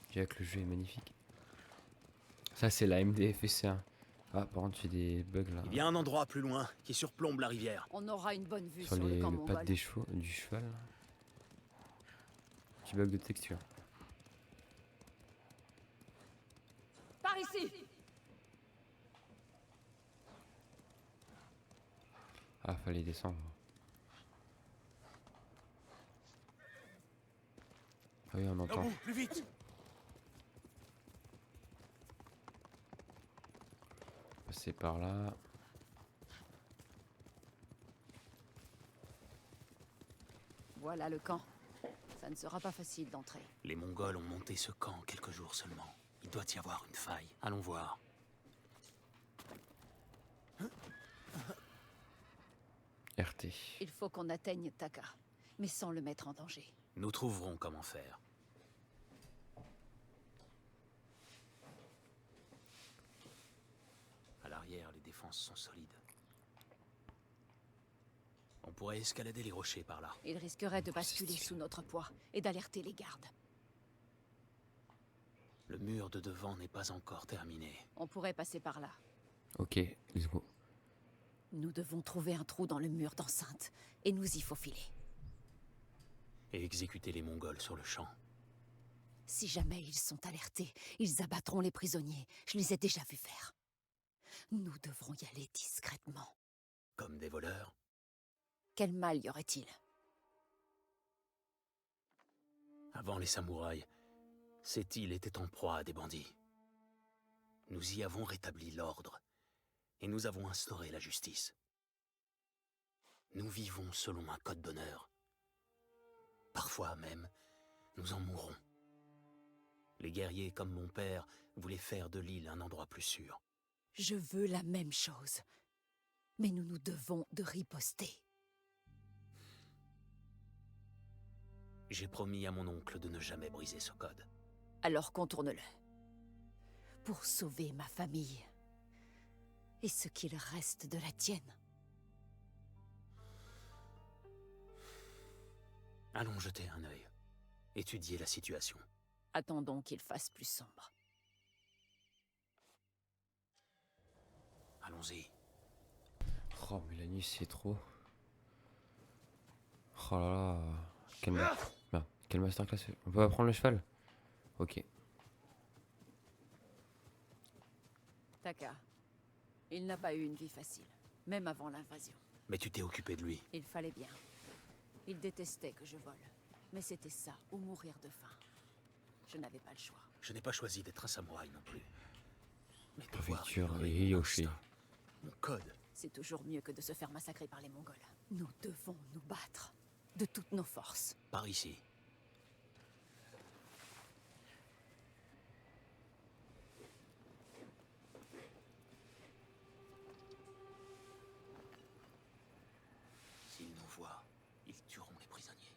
Je dirais que le jeu est magnifique. Ça, c'est la MDFC1. Ah, par contre, j'ai des bugs là. Il y a un endroit plus loin qui surplombe la rivière. On aura une bonne vue Sur sur le les camp le pad mongol. des chevaux, du cheval. Là. Petit bug de texture. Par ici! Ah, fallait descendre. Ah oui, on entend. Plus vite! Passer par là. Voilà le camp. Ça ne sera pas facile d'entrer. Les Mongols ont monté ce camp quelques jours seulement. Il doit y avoir une faille. Allons voir. RT. Il faut qu'on atteigne Taka, mais sans le mettre en danger. Nous trouverons comment faire. À l'arrière, les défenses sont solides. On pourrait escalader les rochers par là. Il risquerait de basculer sous notre poids et d'alerter les gardes. Le mur de devant n'est pas encore terminé. On pourrait passer par là. Ok, let's go. Nous devons trouver un trou dans le mur d'enceinte et nous y faufiler. Et exécuter les Mongols sur le champ. Si jamais ils sont alertés, ils abattront les prisonniers. Je les ai déjà vus faire. Nous devrons y aller discrètement. Comme des voleurs. Quel mal y aurait-il? Avant les samouraïs, cette île était en proie à des bandits. Nous y avons rétabli l'ordre, et nous avons instauré la justice. Nous vivons selon un code d'honneur. Parfois même, nous en mourrons. Les guerriers comme mon père voulaient faire de l'île un endroit plus sûr. Je veux la même chose. Mais nous nous devons de riposter. J'ai promis à mon oncle de ne jamais briser ce code. Alors contourne-le. Pour sauver ma famille. Et ce qu'il reste de la tienne. Allons jeter un œil. Étudier la situation. Attendons qu'il fasse plus sombre. Allons-y. Oh, mais la nuit, c'est trop. Oh là là. Merde, quel masterclass. On peut pas prendre le cheval? Ok. Taka, il n'a pas eu une vie facile, même avant l'invasion. Mais tu t'es occupé de lui. Il fallait bien. Il détestait que je vole. Mais c'était ça, ou mourir de faim. Je n'avais pas le choix. Je n'ai pas choisi d'être un samouraï non plus. Mais devoir Préfecture ignorer et mon Hiyoshi. instinct, mon code. C'est toujours mieux que de se faire massacrer par les Mongols. Nous devons nous battre. De toutes nos forces. Par ici. S'ils nous voient, ils tueront les prisonniers.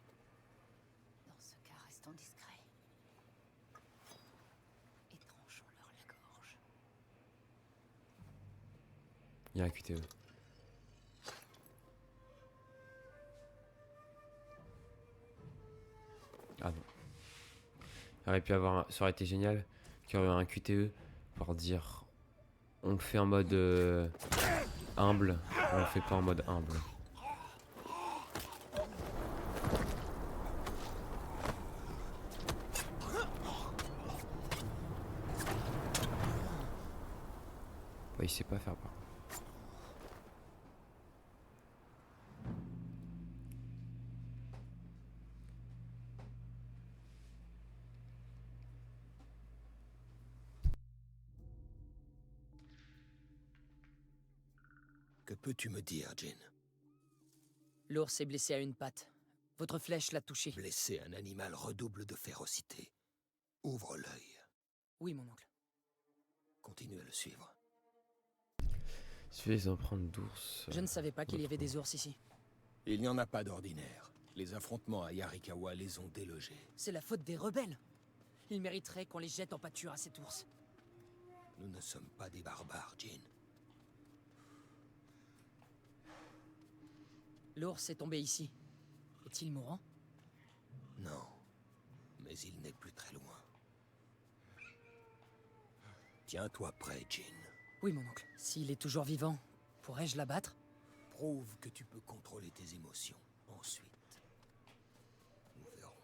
Dans ce cas, restons discrets. Et tranchons-leur la gorge. Il y a un QTE. Ah non. Il aurait pu avoir ça aurait été génial qu'il y aurait un QTE pour dire on le fait en mode humble, on le fait pas en mode humble. Ouais, il sait pas faire par contre. Que peux-tu me dire, Jin? L'ours est blessé à une patte. Votre flèche l'a touché. Blesser un animal redouble de férocité. Ouvre l'œil. Oui, mon oncle. Continue à le suivre. Suivez les empreintes d'ours. Je ne savais pas qu'il y avait des ours ici. Il n'y en a pas d'ordinaire. Les affrontements à Yarikawa les ont délogés. C'est la faute des rebelles. Ils mériteraient qu'on les jette en pâture à cet ours. Nous ne sommes pas des barbares, Jin. L'ours est tombé ici. Est-il mourant? Non, mais il n'est plus très loin. Tiens-toi prêt, Jin. Oui, mon oncle. S'il est toujours vivant, pourrais-je l'abattre? Prouve que tu peux contrôler tes émotions. Ensuite, nous verrons.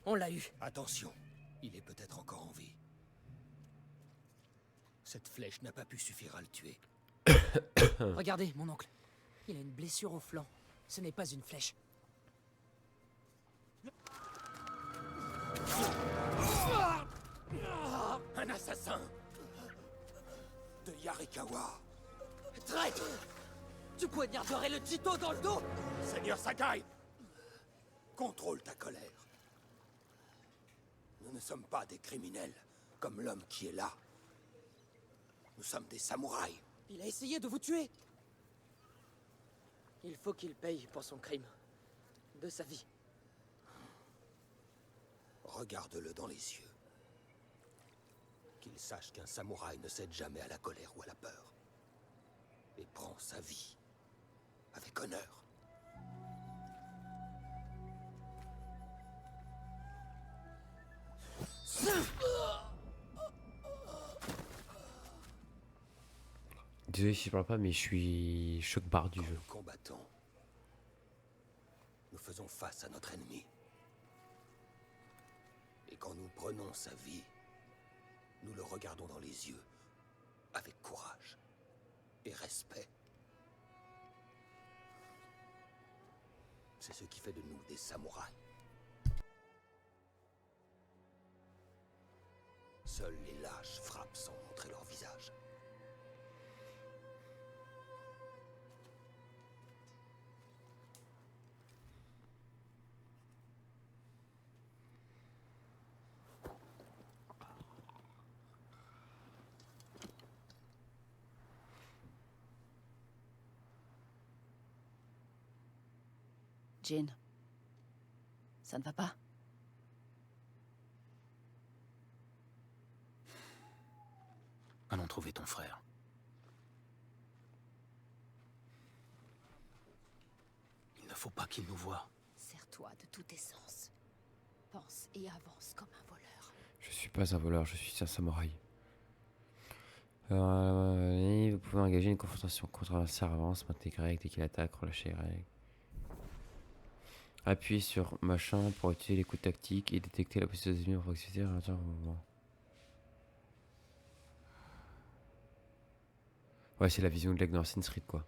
On l'a eu. Attention, il est peut-être encore en vie. Cette flèche n'a pas pu suffire à le tuer. Regardez, mon oncle. Il a une blessure au flanc. Ce n'est pas une flèche. Un assassin de Yarikawa. Traître! Tu poignarderais le Jito dans le dos! Seigneur Sakai, contrôle ta colère. Nous ne sommes pas des criminels, comme l'homme qui est là. Nous sommes des samouraïs. Il a essayé de vous tuer! Il faut qu'il paye pour son crime. De sa vie. Regarde-le dans les yeux. Qu'il sache qu'un samouraï ne cède jamais à la colère ou à la peur. Et prend sa vie avec honneur. Désolé si je parle pas, mais je suis choc barre du Quand jeu. nous combattons, nous faisons face à notre ennemi. Et quand nous prenons sa vie, nous le regardons dans les yeux, avec courage et respect. C'est ce qui fait de nous des samouraïs. Seuls les lâches frappent sans montrer leur visage. Jin, ça ne va pas? Allons trouver ton frère. Il ne faut pas qu'il nous voie. Sers-toi de tous tes sens. Pense et avance comme un voleur. Je suis pas un voleur, je suis un samouraï. Vous pouvez engager une confrontation contre un servant, se intégrer dès qu'il attaque, relâcher les règles. Appuyez sur machin pour utiliser les coups tactiques et détecter la position des ennemis en proximité et ralentir le mouvement. Ouais, c'est la vision de l'aigle dans Assassin's Creed, quoi.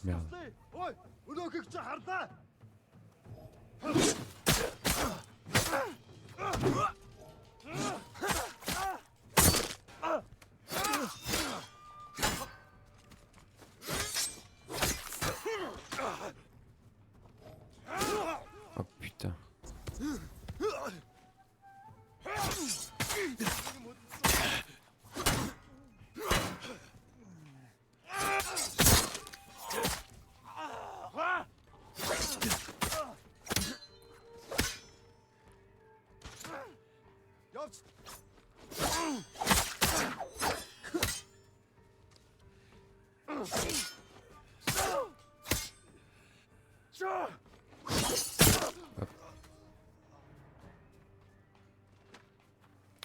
Merde. Oh putain.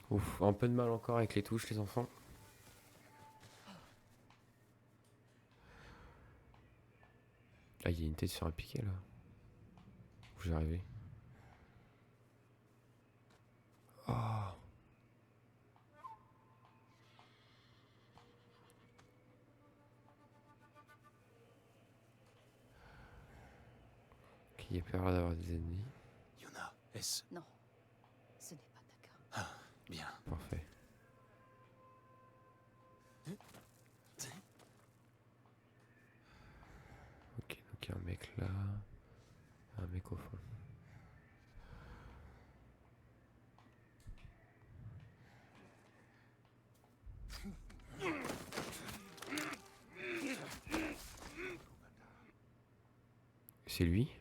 Ouf, un peu de mal encore avec les touches, les enfants. Ah, il y a une tête sur un piquet là. Où j'ai arrivé. Oh. Ok, il y a pas l'air d'avoir des ennemis. Yuna, est-ce... Non, ce n'est pas Taka. Ah, bien. Parfait. Ok, donc il y a un mec là. Un mec au fond. C'est lui?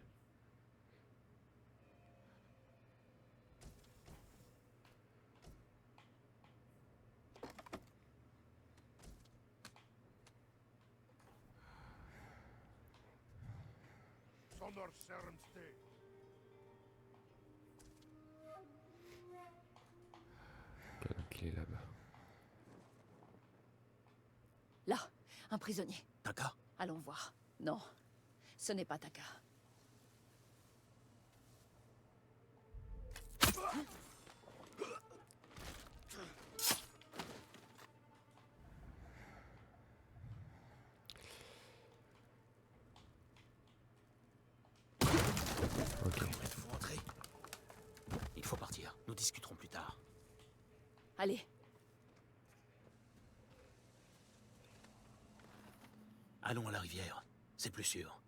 Ok, donc il est là-bas. Là, un prisonnier. Taka? Allons voir. Non, ce n'est pas Taka. Ok. Êtes-vous rentré? Il faut partir. Nous discuterons plus tard. Allez, Allons à la rivière. C'est plus sûr.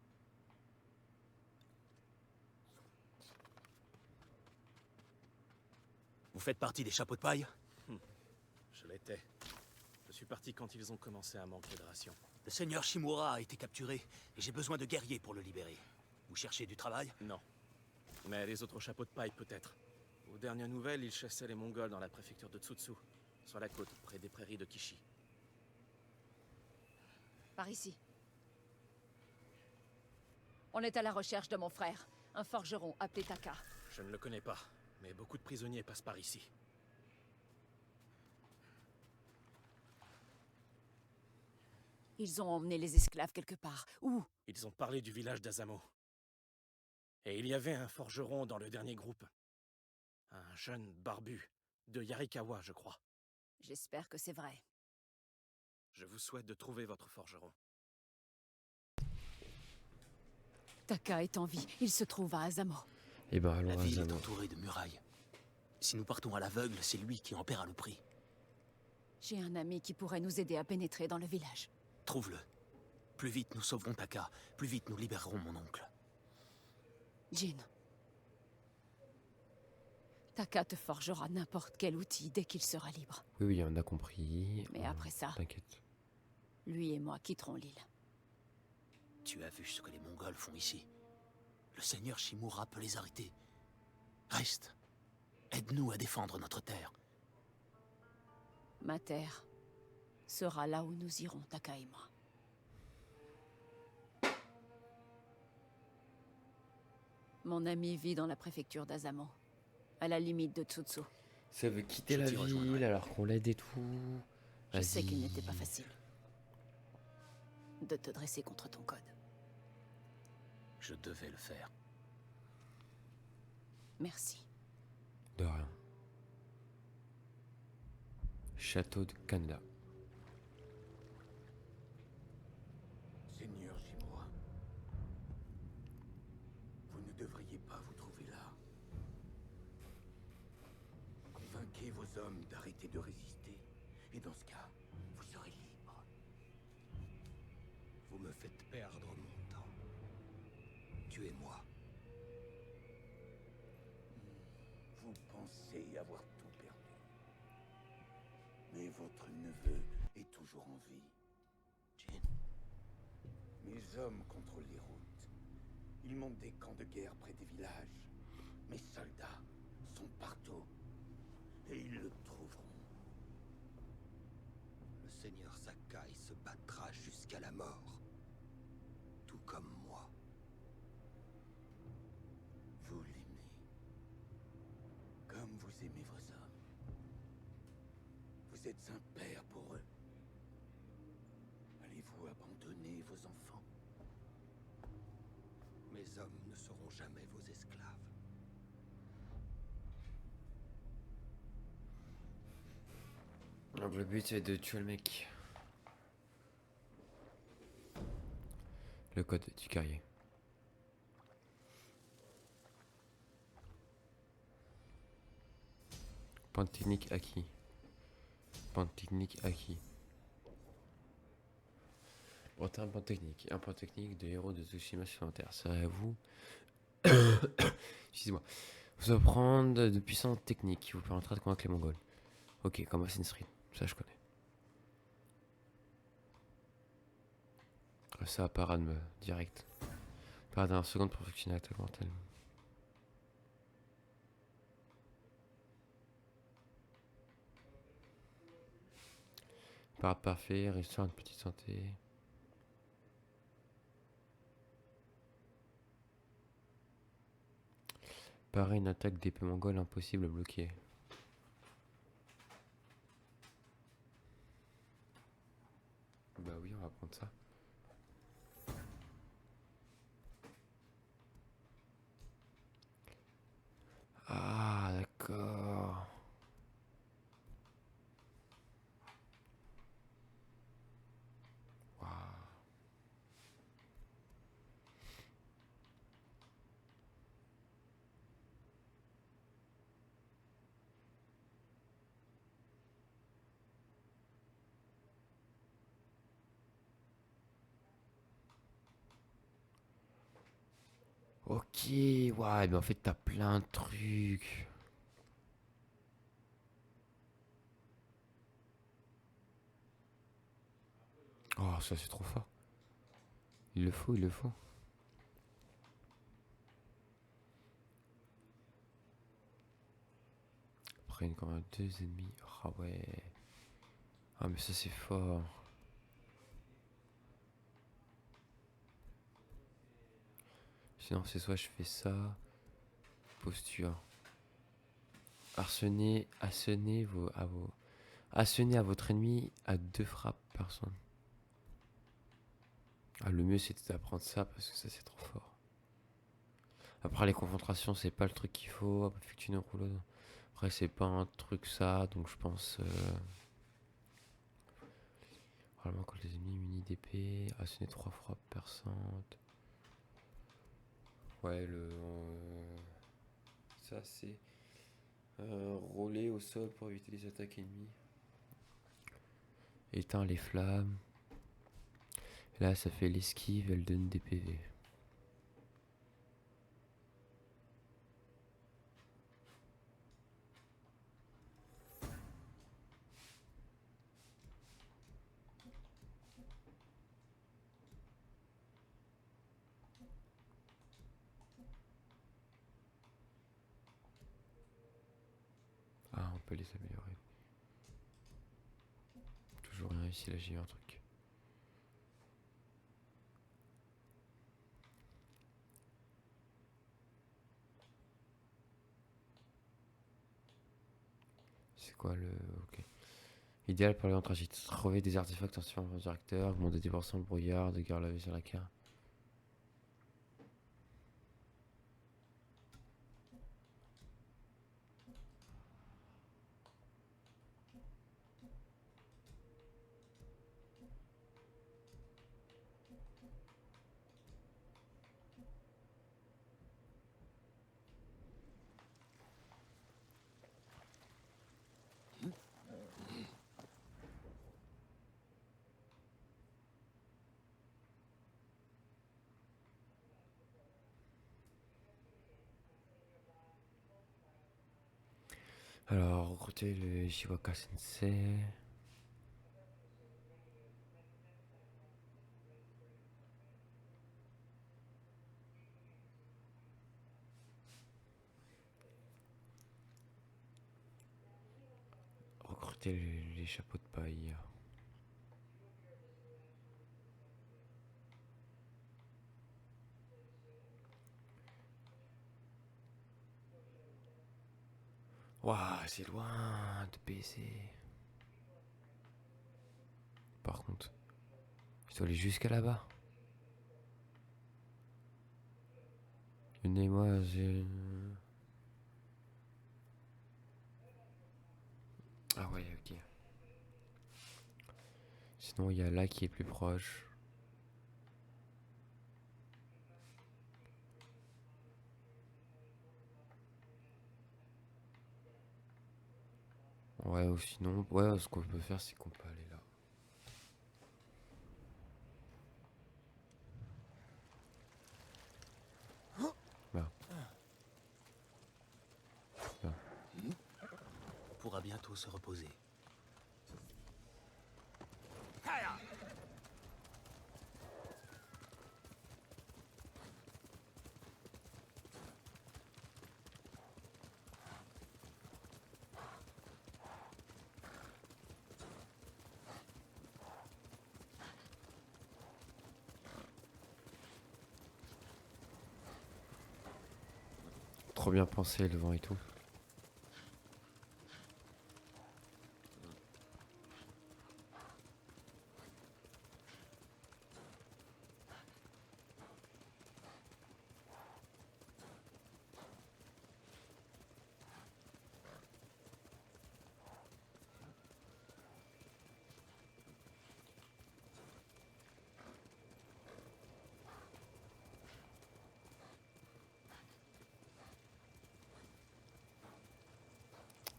Vous faites partie des chapeaux de paille? Je l'étais. Je suis parti quand ils ont commencé à manquer de rations. Le seigneur Shimura a été capturé et j'ai besoin de guerriers pour le libérer. Vous cherchez du travail? Non. Mais les autres chapeaux de paille, peut-être. Aux dernières nouvelles, ils chassaient les Mongols dans la préfecture de Tsutsu, sur la côte, près des prairies de Kishi. par ici. On est à la recherche de mon frère, un forgeron appelé Taka. Je ne le connais pas, mais beaucoup de prisonniers passent par ici. Ils ont emmené les esclaves quelque part. Où? Ils ont parlé du village d'Azamo. Et il y avait un forgeron dans le dernier groupe. Un jeune barbu, de Yarikawa, je crois. J'espère que c'est vrai. Je vous souhaite de trouver votre forgeron. Taka est en vie. Il se trouve à Azamo. Et ben allons La à ville est Azamo. entourée de murailles. Si nous partons à l'aveugle, c'est lui qui en paiera le prix. J'ai un ami qui pourrait nous aider à pénétrer dans le village. Trouve-le. Plus vite nous sauverons Taka, plus vite nous libérerons mon oncle. Jin. Taka te forgera n'importe quel outil dès qu'il sera libre. Oui, oui, on a compris. Mais après ça, T'inquiète. lui et moi quitterons l'île. Tu as vu ce que les Mongols font ici? Le seigneur Shimura peut les arrêter. Reste. Aide-nous à défendre notre terre. Ma terre sera là où nous irons, Taka et moi. Mon ami vit dans la préfecture d'Azamo, à la limite de Tsutsu. Ça veut quitter Je la t'y rejoindrai. ville alors qu'on l'aide et tout. Je sais Vas-y. qu'il n'était pas facile de te dresser contre ton code. Je devais le faire. Merci. De rien. Château de Canada. Seigneur Shimura, vous ne devriez pas vous trouver là. Convainquez vos hommes d'arrêter de résister, et dans ce cas, vous serez libre. Vous me faites perdre mon temps. Tuez-moi. Vous pensez avoir tout perdu. Mais votre neveu est toujours en vie. Jin, Mes hommes contrôlent les routes. Ils montent des camps de guerre près des villages. Mes soldats sont partout. Et ils le trouveront. Le seigneur Sakai se battra jusqu'à la mort. Tout comme moi. Vous l'aimez. Comme vous aimez vos hommes. Vous êtes un père pour eux. Allez-vous abandonner vos enfants? Mes hommes ne seront jamais vos esclaves. Donc le but c'est de tuer le mec. Le code du guerrier. Point technique acquis. Point technique acquis. Obtenez un point technique. Un point technique de héros de Tsushima supplémentaire. Serait à vous. Excusez-moi. Vous apprendre de puissantes techniques qui vous permettra de convaincre les Mongols. Ok, comme Assassin's Creed. Ça je connais. Ça, parade me direct. Parade d'un seconde pour fonctionner l'attaque mentale. Parade parfait, restaurer une petite santé. Parer une attaque d'épée mongole impossible à bloquer. Bah oui, on va prendre ça. Ah, d'accord. Waouh. Ok, ouais, mais en fait, t'as plein de trucs. Oh, ça, c'est trop fort. Il le faut, il le faut. Après, quand même deux ennemis. Ah ouais. Ah, mais ça, c'est fort. Sinon, c'est soit je fais ça. Posture. Assenez à votre ennemi à 2 frappes par personne. Ah, le mieux c'est d'apprendre ça parce que ça c'est trop fort. Après les confrontations c'est pas le truc qu'il faut. Effectuer une rouleuse. Après c'est pas un truc ça donc je pense. Vraiment quand les ennemis munis d'épée. Assenez 3 frappes perçantes. Ouais ça c'est. Rouler au sol pour éviter les attaques ennemies. Éteins les flammes. Là, ça fait l'esquive, elle donne des PV. peut les améliorer. Toujours rien ici, là j'ai eu un truc. C'est quoi le... Ok. Idéal pour les transit. Trouver des artefacts en directeur, augmenter 10% le brouillard, de garde la vue sur la carte. Alors, recruter le Shiwaka Sensei. Recruter les chapeaux de paille. Waouh, c'est loin de baiser. Par contre, je dois aller jusqu'à là-bas. Venez-moi, j'ai... Ah ouais, ok. Sinon, il y a là qui est plus proche. Ouais, ou sinon, ouais, ce qu'on peut faire, c'est qu'on peut aller là. Là. Là. On pourra bientôt se reposer. Trop bien pensé, le vent et tout.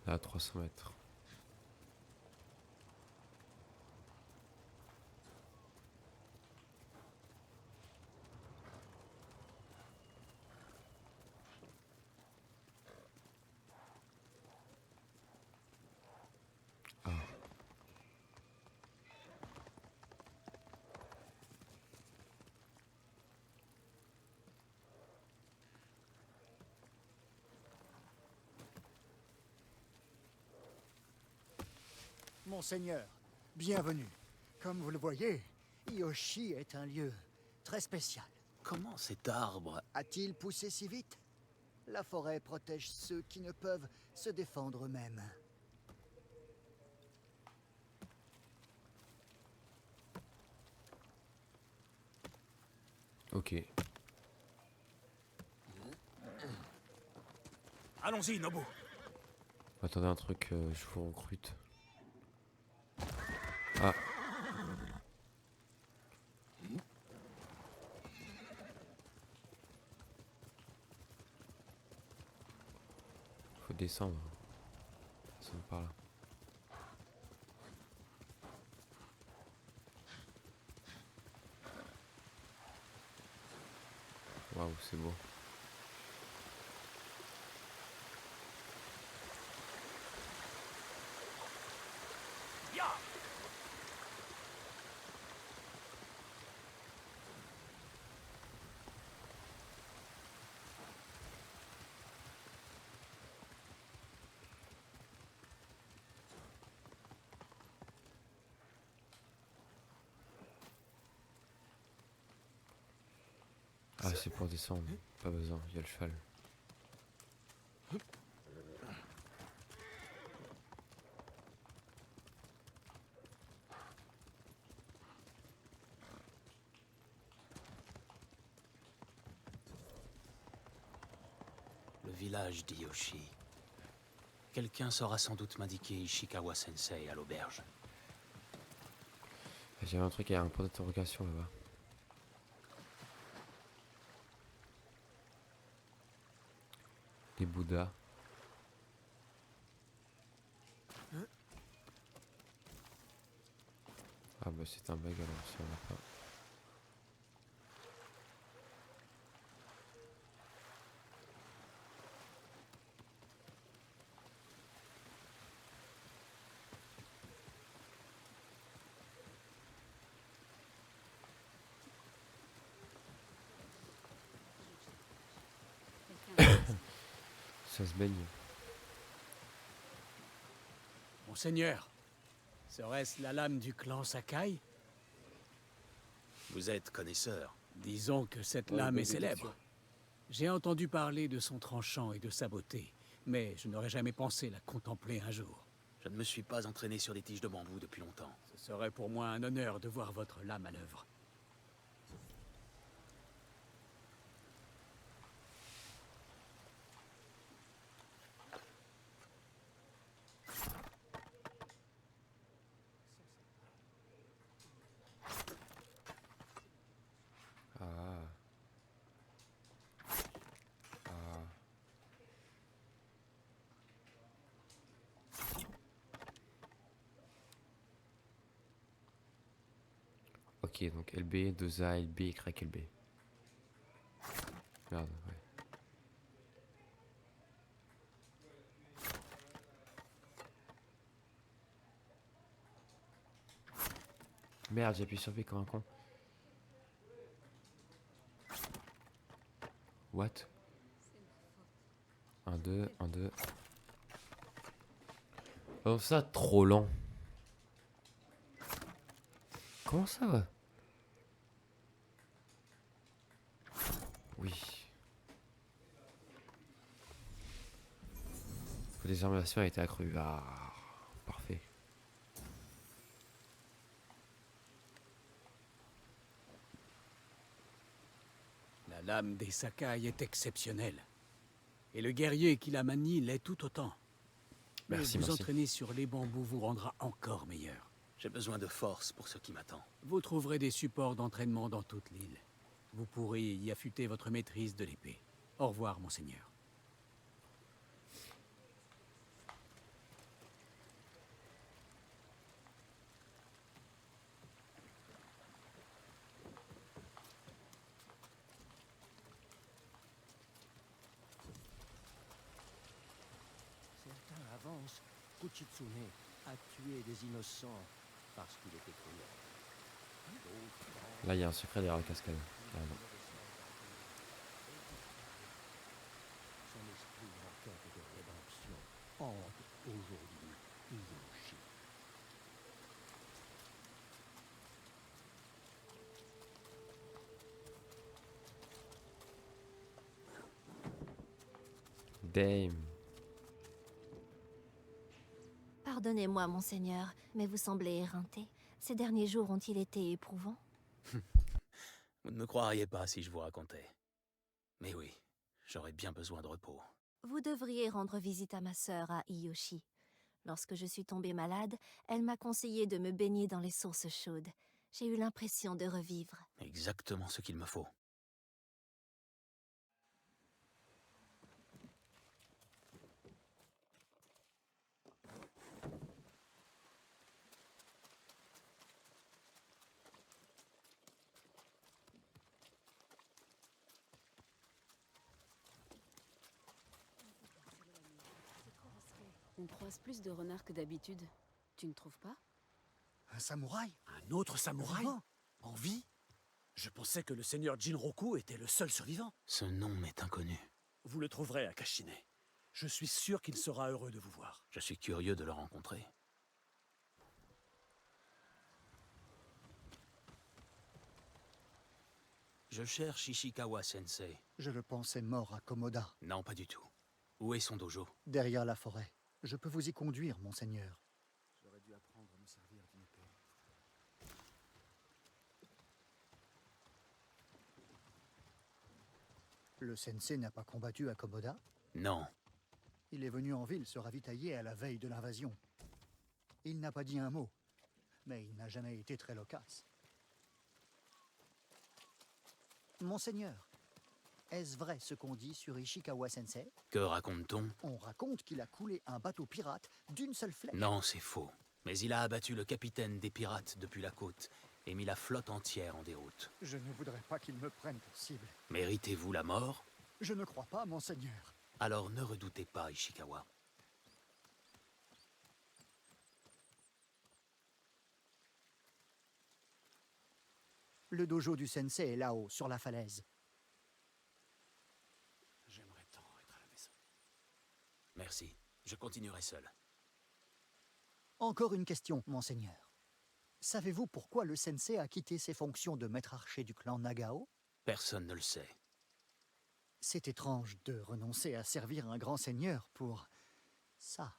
Là, à 300 mètres. Monseigneur, bienvenue. Comme vous le voyez, Yoshi est un lieu très spécial. Comment cet arbre A-t-il poussé si vite? La forêt protège ceux qui ne peuvent se défendre eux-mêmes. Ok. Allons-y, Nobu. Attendez un truc, je vous recrute. Ah. Faut descendre. Descendre par là. Waouh, c'est beau. Ah, c'est pour descendre. Pas besoin, il y a le cheval. Le village d'Iyoshi. Quelqu'un saura sans doute m'indiquer Ishikawa-sensei à l'auberge. J'avais un truc, il y a un point d'interrogation là-bas. Les Bouddhas. Ah bah c'est un bug alors si on l'a pas. Ça se baigne. Monseigneur, serait-ce la lame du clan Sakai? Vous êtes connaisseur. Disons que cette lame est célèbre. J'ai entendu parler de son tranchant et de sa beauté, mais je n'aurais jamais pensé la contempler un jour. Je ne me suis pas entraîné sur des tiges de bambou depuis longtemps. Ce serait pour moi un honneur de voir votre lame à l'œuvre. Ah. Ah. Ok, donc LB, 2A, LB, Y, LB. Merde, ouais. Merde, j'ai appuyé sur B comme un con. What? 1, 2, 1, 2. Oh, ça, trop lent. Comment ça va? Oui. La désarmation a été accrue. Ah, parfait. La lame des Sakai est exceptionnelle. Et le guerrier qui la manie l'est tout autant. Mais Merci, vous merci. entraîner sur les bambous vous rendra encore meilleur. J'ai besoin de force pour ce qui m'attend. Vous trouverez des supports d'entraînement dans toute l'île. Vous pourrez y affûter votre maîtrise de l'épée. Au revoir, monseigneur. Certains avancent qu'Uchitsune a tué des innocents parce qu'il était cruel. Là, il y a un secret derrière la cascade. Carrément. Son esprit en quête de rédemption hante aujourd'hui Iyoshi. Damn. Pardonnez-moi, monseigneur, mais vous semblez éreinté. Ces derniers jours ont-ils été éprouvants? Vous ne me croiriez pas si je vous racontais. Mais oui, j'aurais bien besoin de repos. Vous devriez rendre visite à ma sœur à Iyoshi. Lorsque je suis tombée malade, elle m'a conseillé de me baigner dans les sources chaudes. J'ai eu l'impression de revivre. Exactement ce qu'il me faut. On croise plus de renards que d'habitude. Tu ne trouves pas? Un samouraï? Un autre samouraï? Vivant. En vie? Je pensais que le seigneur Jinroku était le seul survivant. Ce nom m'est inconnu. Vous le trouverez à Kashine. Je suis sûr qu'il sera heureux de vous voir. Je suis curieux de le rencontrer. Je cherche Ishikawa-sensei. Je le pensais mort à Komoda, Non, pas du tout. Où est son dojo? derrière la forêt. Je peux vous y conduire, monseigneur. J'aurais dû apprendre à me servir d'une épée. Le sensei n'a pas combattu à Komoda? Non. Il est venu en ville se ravitailler à la veille de l'invasion. Il n'a pas dit un mot, mais il n'a jamais été très loquace. Monseigneur, est-ce vrai ce qu'on dit sur Ishikawa-sensei? Que raconte-t-on? On raconte qu'il a coulé un bateau pirate d'une seule flèche. Non, c'est faux. Mais il a abattu le capitaine des pirates depuis la côte et mis la flotte entière en déroute. Je ne voudrais pas qu'il me prenne pour cible. Méritez-vous la mort? Je ne crois pas, monseigneur. Alors ne redoutez pas Ishikawa. Le dojo du sensei est là-haut, sur la falaise. J'aimerais tant être à la maison. Merci. Je continuerai seul. Encore une question, monseigneur. Savez-vous pourquoi le sensei a quitté ses fonctions de maître archer du clan Nagao? Personne ne le sait. C'est étrange de renoncer à servir un grand seigneur pour ça.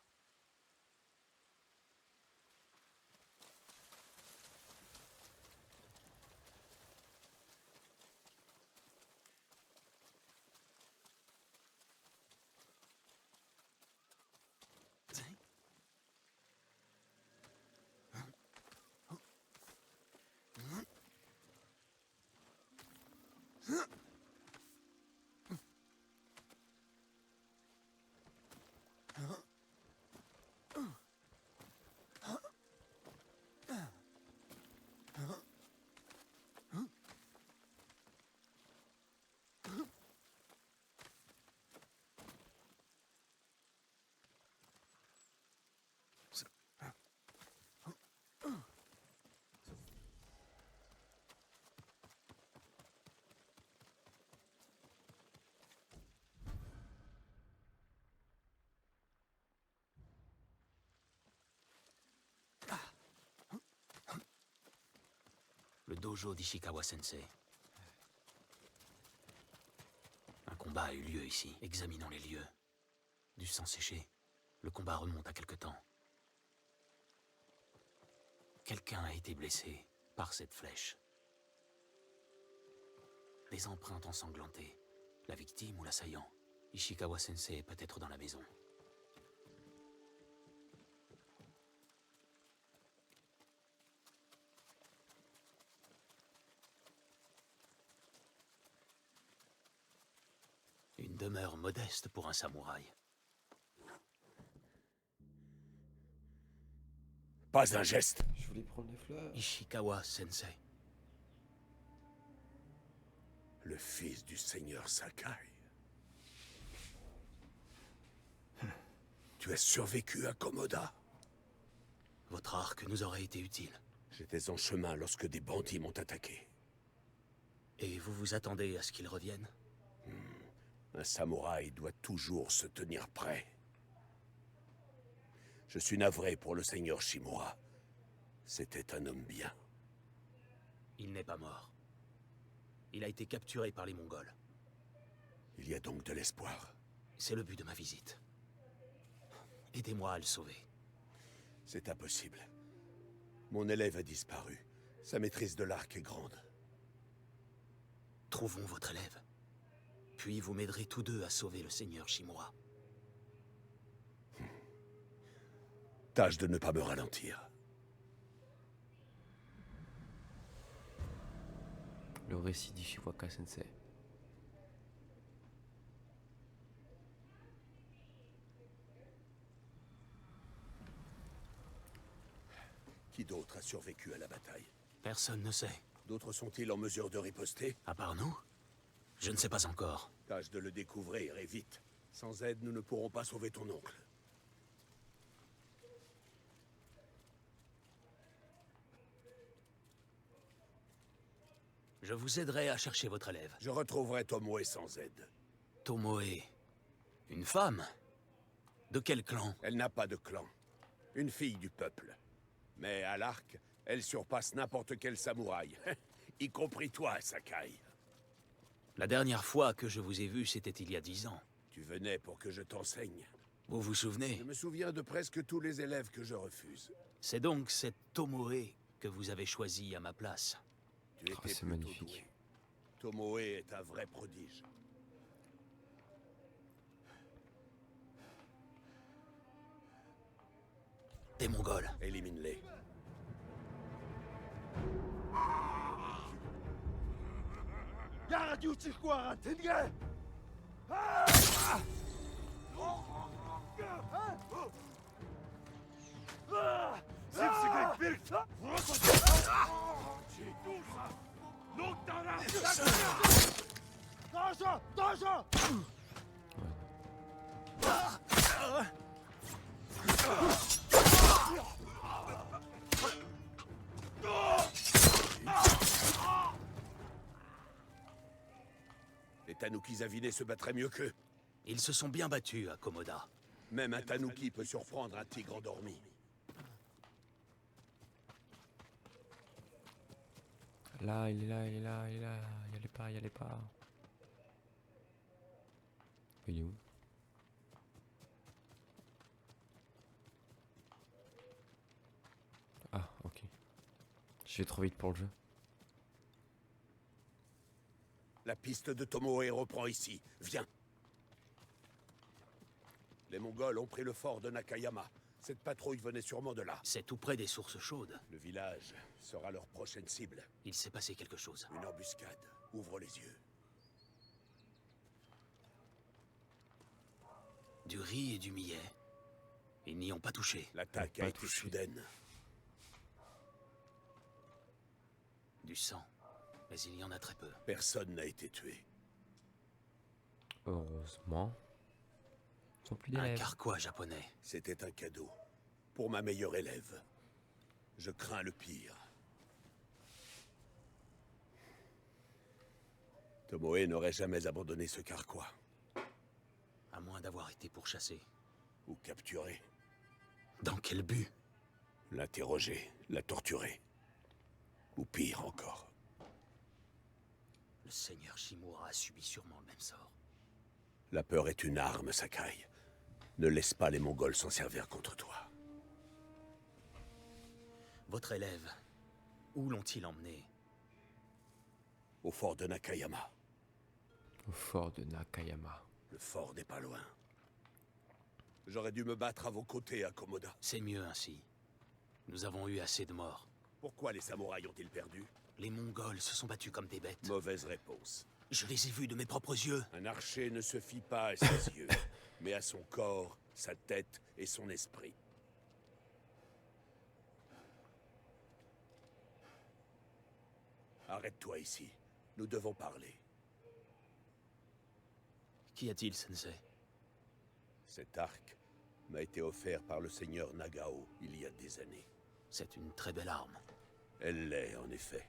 Le dojo d'Ishikawa-sensei. Un combat a eu lieu ici. Examinons les lieux. Du sang séché. Le combat remonte à quelque temps. Quelqu'un a été blessé par cette flèche. Des empreintes ensanglantées. La victime ou l'assaillant. Ishikawa-sensei est peut-être dans la maison. Une demeure modeste pour un samouraï. Pas un geste. Je voulais prendre les fleurs. Ishikawa-sensei. Le fils du seigneur Sakai. Tu as survécu à Komoda. Votre arc nous aurait été utile. J'étais en chemin lorsque des bandits m'ont attaqué. Et vous vous attendez à ce qu'ils reviennent? Un samouraï doit toujours se tenir prêt. Je suis navré pour le seigneur Shimura. C'était un homme bien. Il n'est pas mort. Il a été capturé par les Mongols. Il y a donc de l'espoir. C'est le but de ma visite. Aidez-moi à le sauver. C'est impossible. Mon élève a disparu. Sa maîtrise de l'arc est grande. Trouvons votre élève. Puis vous m'aiderez tous deux à sauver le seigneur Shimura. Tâche de ne pas me ralentir. Le récit d'Ishiwaka Sensei. Qui d'autre a survécu à la bataille? Personne ne sait. D'autres sont-ils en mesure de riposter? À part nous? Je ne sais pas encore. Tâche de le découvrir et vite. Sans aide, nous ne pourrons pas sauver ton oncle. Je vous aiderai à chercher votre élève. Je retrouverai Tomoe sans aide. Tomoe. Une femme? De quel clan? Elle n'a pas de clan. Une fille du peuple. Mais à l'arc, elle surpasse n'importe quel samouraï. Y compris toi, Sakai. La dernière fois que je vous ai vu, c'était il y a 10 ans. Tu venais pour que je t'enseigne. Vous vous souvenez? Je me souviens de presque tous les élèves que je refuse. C'est donc cette Tomoe que vous avez choisi à ma place. Tu étais c'est plutôt magnifique. doué. Tomoe est un vrai prodige. Des Mongols. Élimine-les. Les Tanukis avinés se battraient mieux qu'eux. Ils se sont bien battus à Komoda. Même un Tanuki peut surprendre un tigre endormi. Là, il est là, il est là, il est là. Y allez pas, y allez pas. Il est où? Ah, ok. Je vais trop vite pour le jeu. La piste de Tomoe reprend ici. Viens. Les Mongols ont pris le fort de Nakayama. Cette patrouille venait sûrement de là. C'est tout près des sources chaudes. Le village sera leur prochaine cible. Il s'est passé quelque chose. Une embuscade. Ouvre les yeux. Du riz et du millet. Ils n'y ont pas touché. L'attaque a été soudaine. Du sang. Mais il y en a très peu. Personne n'a été tué. Heureusement. Ils sont plus Un d'élèves. carquois japonais. C'était un cadeau. Pour ma meilleure élève. Je crains le pire. Tomoe n'aurait jamais abandonné ce carquois. À moins d'avoir été pourchassé. Ou capturé. Dans quel but? L'interroger, la torturer. Ou pire encore. Le seigneur Shimura a subi sûrement le même sort. La peur est une arme, Sakai. Ne laisse pas les Mongols s'en servir contre toi. Votre élève, où l'ont-ils emmené? Au fort de Nakayama. Au fort de Nakayama. Le fort n'est pas loin. J'aurais dû me battre à vos côtés à Komoda. C'est mieux ainsi. Nous avons eu assez de morts. Pourquoi les samouraïs ont-ils perdu? Les Mongols se sont battus comme des bêtes. Mauvaise réponse. Je les ai vus de mes propres yeux. Un archer ne se fie pas à ses yeux, mais à son corps, sa tête et son esprit. Arrête-toi ici. Nous devons parler. Qu'y a-t-il, sensei? Cet arc m'a été offert par le seigneur Nagao il y a des années. C'est une très belle arme. Elle l'est, en effet.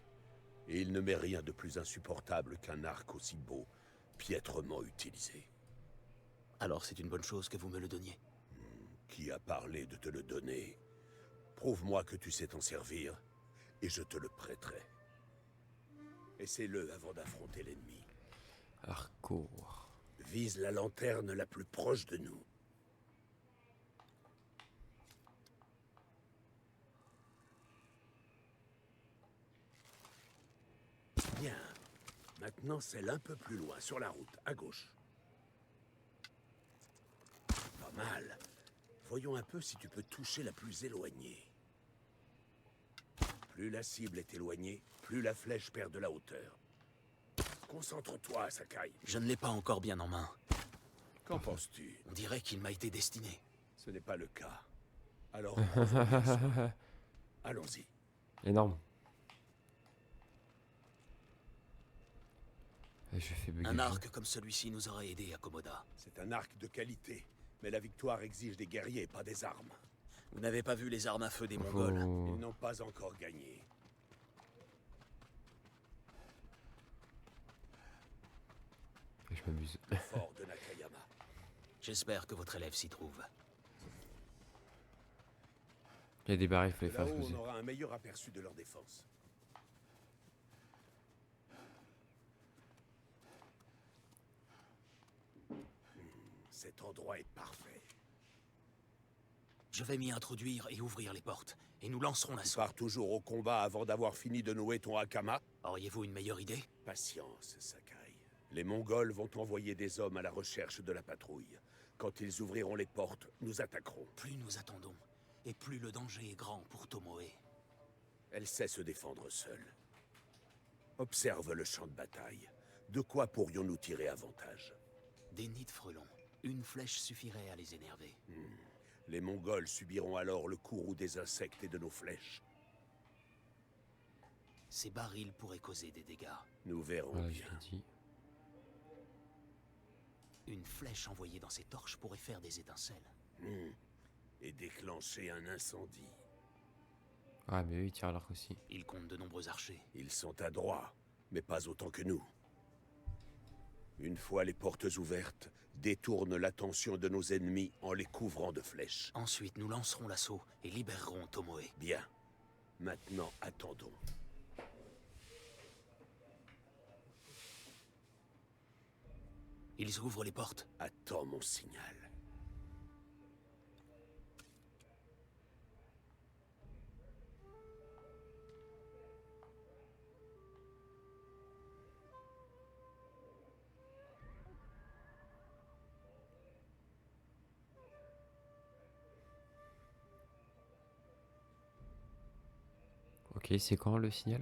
Et il ne m'est rien de plus insupportable qu'un arc aussi beau, piètrement utilisé. Alors c'est une bonne chose que vous me le donniez. Qui a parlé de te le donner? Prouve-moi que tu sais t'en servir, et je te le prêterai. Essaie-le avant d'affronter l'ennemi. Harcourt. Vise la lanterne la plus proche de nous. Bien. Maintenant, celle un peu plus loin, sur la route, à gauche. Pas mal. Voyons un peu si tu peux toucher la plus éloignée. Plus la cible est éloignée, plus la flèche perd de la hauteur. Concentre-toi, Sakai. Je ne l'ai pas encore bien en main. Qu'en penses-tu? On dirait qu'il m'a été destiné. Ce n'est pas le cas. Alors, allons-y. Énorme. Et je fais bugger Un le jeu. arc comme celui-ci nous aurait aidé à Komoda. C'est un arc de qualité, mais la victoire exige des guerriers, pas des armes. Vous n'avez pas vu les armes à feu des Mongols? Ils n'ont pas encore gagné. Et je m'amuse. Le fort de Nakayama. J'espère que votre élève s'y trouve. Il y a des barils, il faut les De faire là-haut, on exploser. aura un meilleur aperçu de leur défense. Cet endroit est parfait. Je vais m'y introduire et ouvrir les portes, et nous lancerons Tu l'assaut. pars toujours au combat avant d'avoir fini de nouer ton hakama? Auriez-vous une meilleure idée? Patience, Sakai. Les Mongols vont envoyer des hommes à la recherche de la patrouille. Quand ils ouvriront les portes, nous attaquerons. Plus nous attendons, et plus le danger est grand pour Tomoe. Elle sait se défendre seule. Observe le champ de bataille. De quoi pourrions-nous tirer avantage? Des nids de frelons. Une flèche suffirait à les énerver. Les Mongols subiront alors le courroux des insectes et de nos flèches. Ces barils pourraient causer des dégâts. Nous verrons Ouais, bien. je l'ai dit. Une flèche envoyée dans ces torches pourrait faire des étincelles. Et déclencher un incendie. Ah, mais eux, ils tirent à l'arc aussi. Ils comptent de nombreux archers. Ils sont adroits, mais pas autant que nous. Une fois les portes ouvertes, détourne l'attention de nos ennemis en les couvrant de flèches. Ensuite, nous lancerons l'assaut et libérerons Tomoe. Bien. Maintenant, attendons. Ils ouvrent les portes. Attends mon signal. Ok, c'est quand le signal?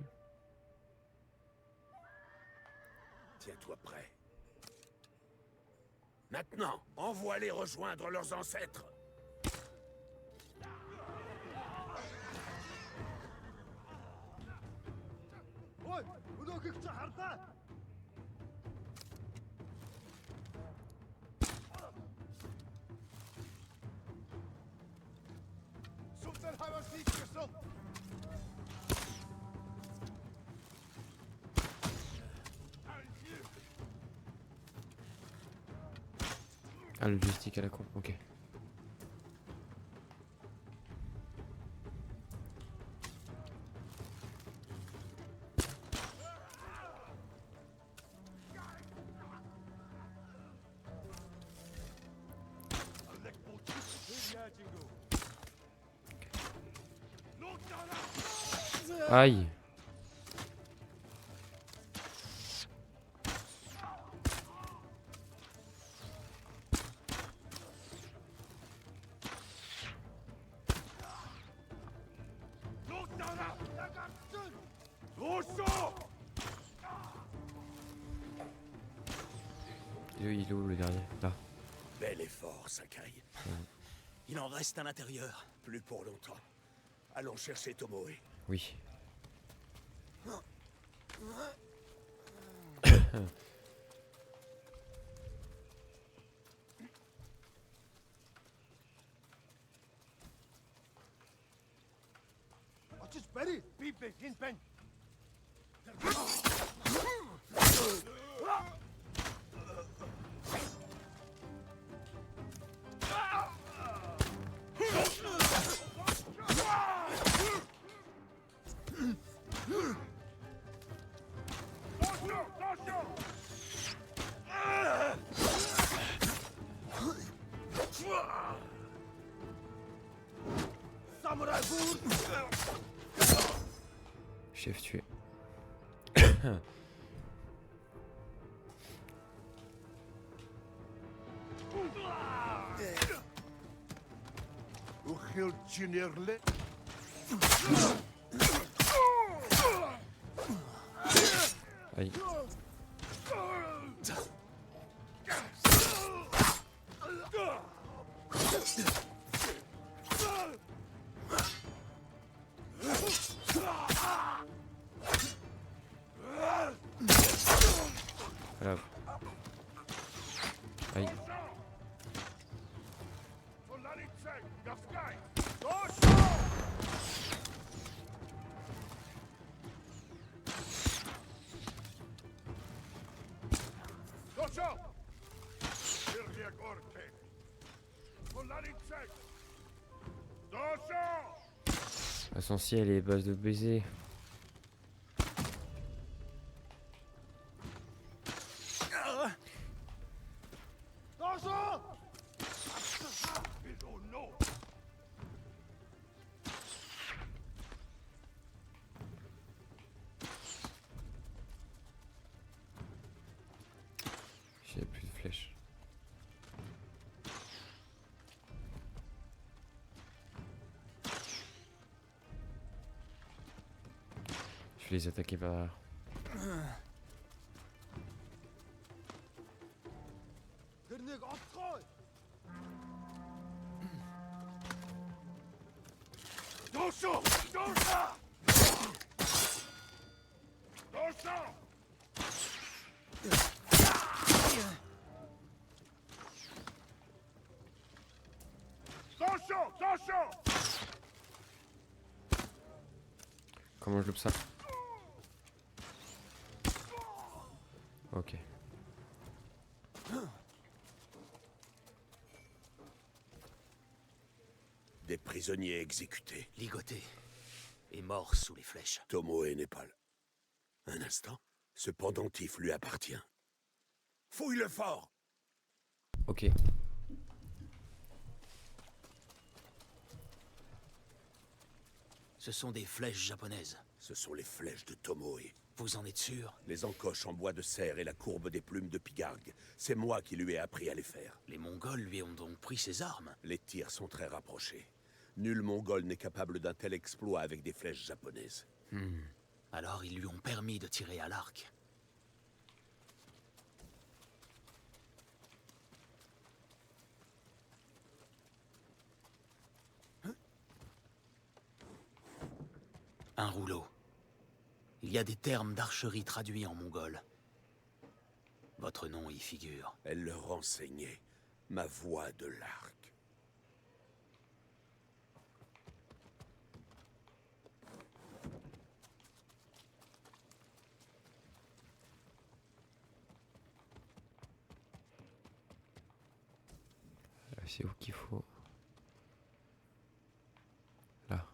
Tiens-toi prêt. Maintenant, envoie-les rejoindre leurs ancêtres. Ah, le joystick à la con, ok. Aïe. Il est où le dernier? Là. Bel effort, Sakai. Il en reste à l'intérieur. Plus pour longtemps. Allons chercher Tomoe. Oui. Chef tué. Aïe. Voilà. Aïe. L'essentiel est base de baiser. Je vais les attaquer par derrière. Attention! Attention! Attention! Attention! Comment je loupe ça? Ok. Des prisonniers exécutés. Ligoté. Et mort sous les flèches. Tomoe n'est pas là. Un instant. Ce pendentif lui appartient. Fouille le fort! Ok. Ce sont des flèches japonaises. Ce sont les flèches de Tomoe. Vous en êtes sûr? Les encoches en bois de cerf et la courbe des plumes de pigargue. C'est moi qui lui ai appris à les faire. Les Mongols lui ont donc pris ses armes? Les tirs sont très rapprochés. Nul Mongol n'est capable d'un tel exploit avec des flèches japonaises. Alors ils lui ont permis de tirer à l'arc. Un rouleau. Il y a des termes d'archerie traduits en mongol. Votre nom y figure. Elle leur renseignait ma voix de l'arc. C'est où qu'il faut. Là.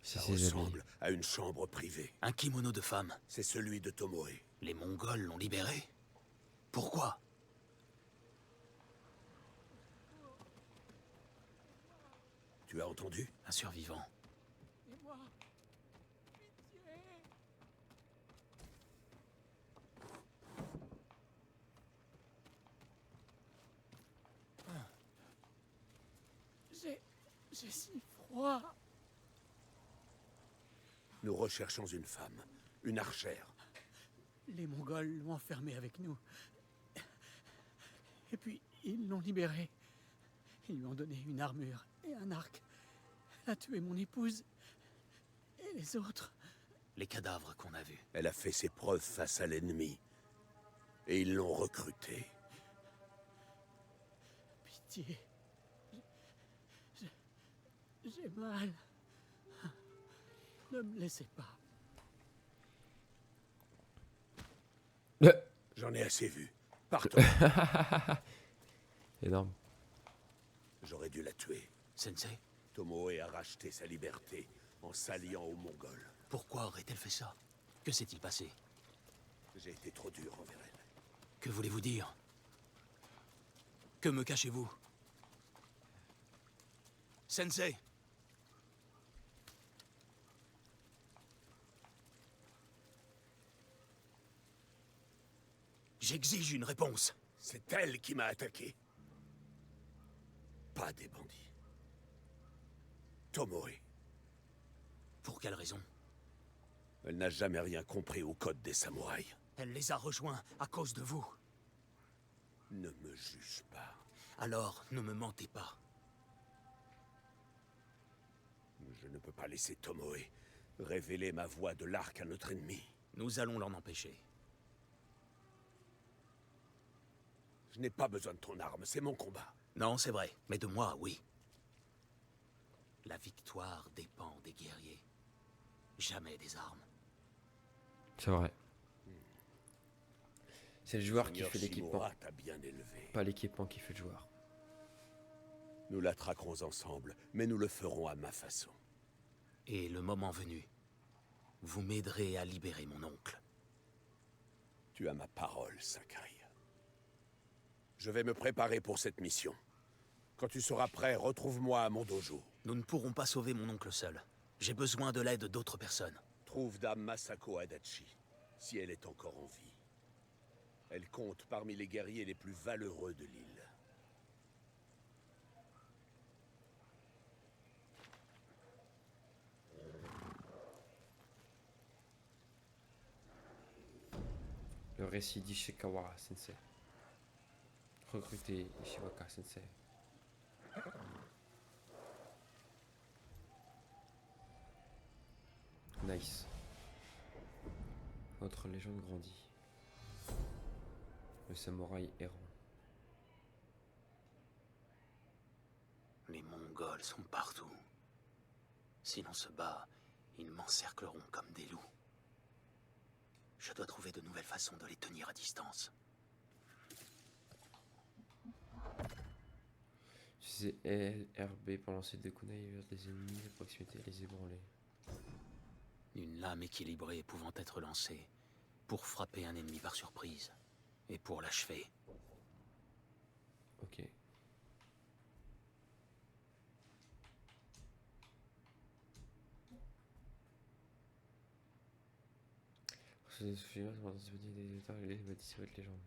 Ça C'est ses ressemble à une chambre privée. Un kimono de femme. C'est celui de Tomoe. Les Mongols l'ont libéré? Pourquoi? Tu as entendu? Un survivant. J'ai si froid. Nous recherchons une femme, une archère. Les Mongols l'ont enfermé avec nous. Et puis, ils l'ont libéré. Ils lui ont donné une armure et un arc. Elle a tué mon épouse. Et les autres. Les cadavres qu'on a vus. Elle a fait ses preuves face à l'ennemi. Et ils l'ont recrutée. Pitié. J'ai mal. Ne me laissez pas. J'en ai assez vu. Partons. Énorme. J'aurais dû la tuer. Sensei? Tomoe a racheté sa liberté en s'alliant aux Mongols. Pourquoi aurait-elle fait ça? Que s'est-il passé? J'ai été trop dur envers elle. Que voulez-vous dire? Que me cachez-vous? Sensei! J'exige une réponse. C'est elle qui m'a attaqué. Pas des bandits. Tomoe. Pour quelle raison? Elle n'a jamais rien compris au code des samouraïs. Elle les a rejoints à cause de vous. Ne me juge pas. Alors, ne me mentez pas. Je ne peux pas laisser Tomoe révéler ma voix de l'arc à notre ennemi. Nous allons l'en empêcher. Je n'ai pas besoin de ton arme, c'est mon combat. Non, c'est vrai, mais de moi, oui. La victoire dépend des guerriers, jamais des armes. C'est vrai. C'est le joueur qui Seigneur fait l'équipement. Shimura t'a bien élevé. Pas l'équipement qui fait le joueur. Nous la traquerons ensemble, mais nous le ferons à ma façon. Et le moment venu, vous m'aiderez à libérer mon oncle. Tu as ma parole, Sakai. Je vais me préparer pour cette mission. Quand tu seras prêt, retrouve-moi à mon dojo. Nous ne pourrons pas sauver mon oncle seul. J'ai besoin de l'aide d'autres personnes. Trouve Dame Masako Adachi, si elle est encore en vie. Elle compte parmi les guerriers les plus valeureux de l'île. Le récit d'Ishikawa Sensei. Recruter Ishiwaka Sensei. Nice. Votre légende grandit. Le samouraï errant. Les Mongols sont partout. Si l'on se bat, ils m'encercleront comme des loups. Je dois trouver de nouvelles façons de les tenir à distance. Utilisez LRB pour lancer des kunai vers des ennemis à proximité et les ébranler. Une lame équilibrée pouvant être lancée pour frapper un ennemi par surprise et pour l'achever. Ok. C'est suffisant pour anticiper des détails et bâtir votre légende.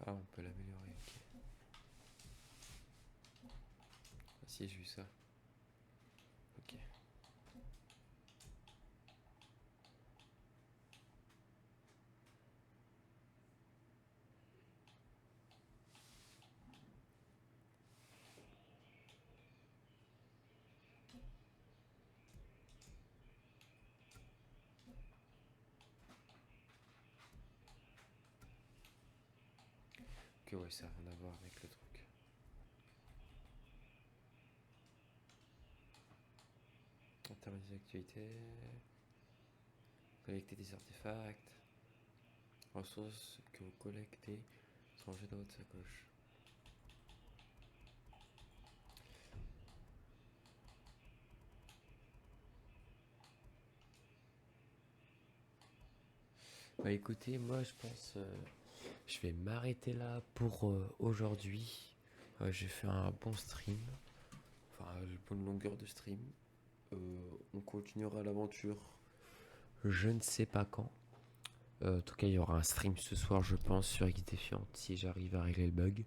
Ah, on peut l'améliorer, ok. Ah si, j'ai vu ça. Ok. Ok, ouais, ça n'a rien à voir avec le truc. Intervenir des activités. Collecter des artefacts. Ressources que vous collectez sont rangées dans votre sacoche. Bah écoutez, moi je pense je vais m'arrêter là pour aujourd'hui. J'ai fait un bon stream, enfin une bonne longueur de stream. On continuera l'aventure, je ne sais pas quand. En tout cas, il y aura un stream ce soir, je pense, sur X Défiant si j'arrive à régler le bug.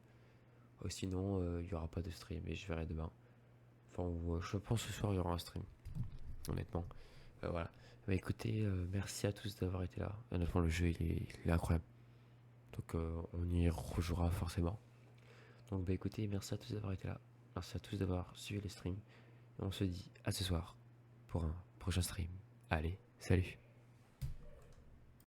Sinon, il n'y aura pas de stream et je verrai demain. Enfin, je pense ce soir il y aura un stream, honnêtement. Voilà. Bah écoutez, merci à tous d'avoir été là. Honnêtement, le jeu il est incroyable. Donc on y rejouera forcément. Donc bah écoutez, merci à tous d'avoir été là. Merci à tous d'avoir suivi les streams. Et on se dit à ce soir pour un prochain stream. Allez, salut!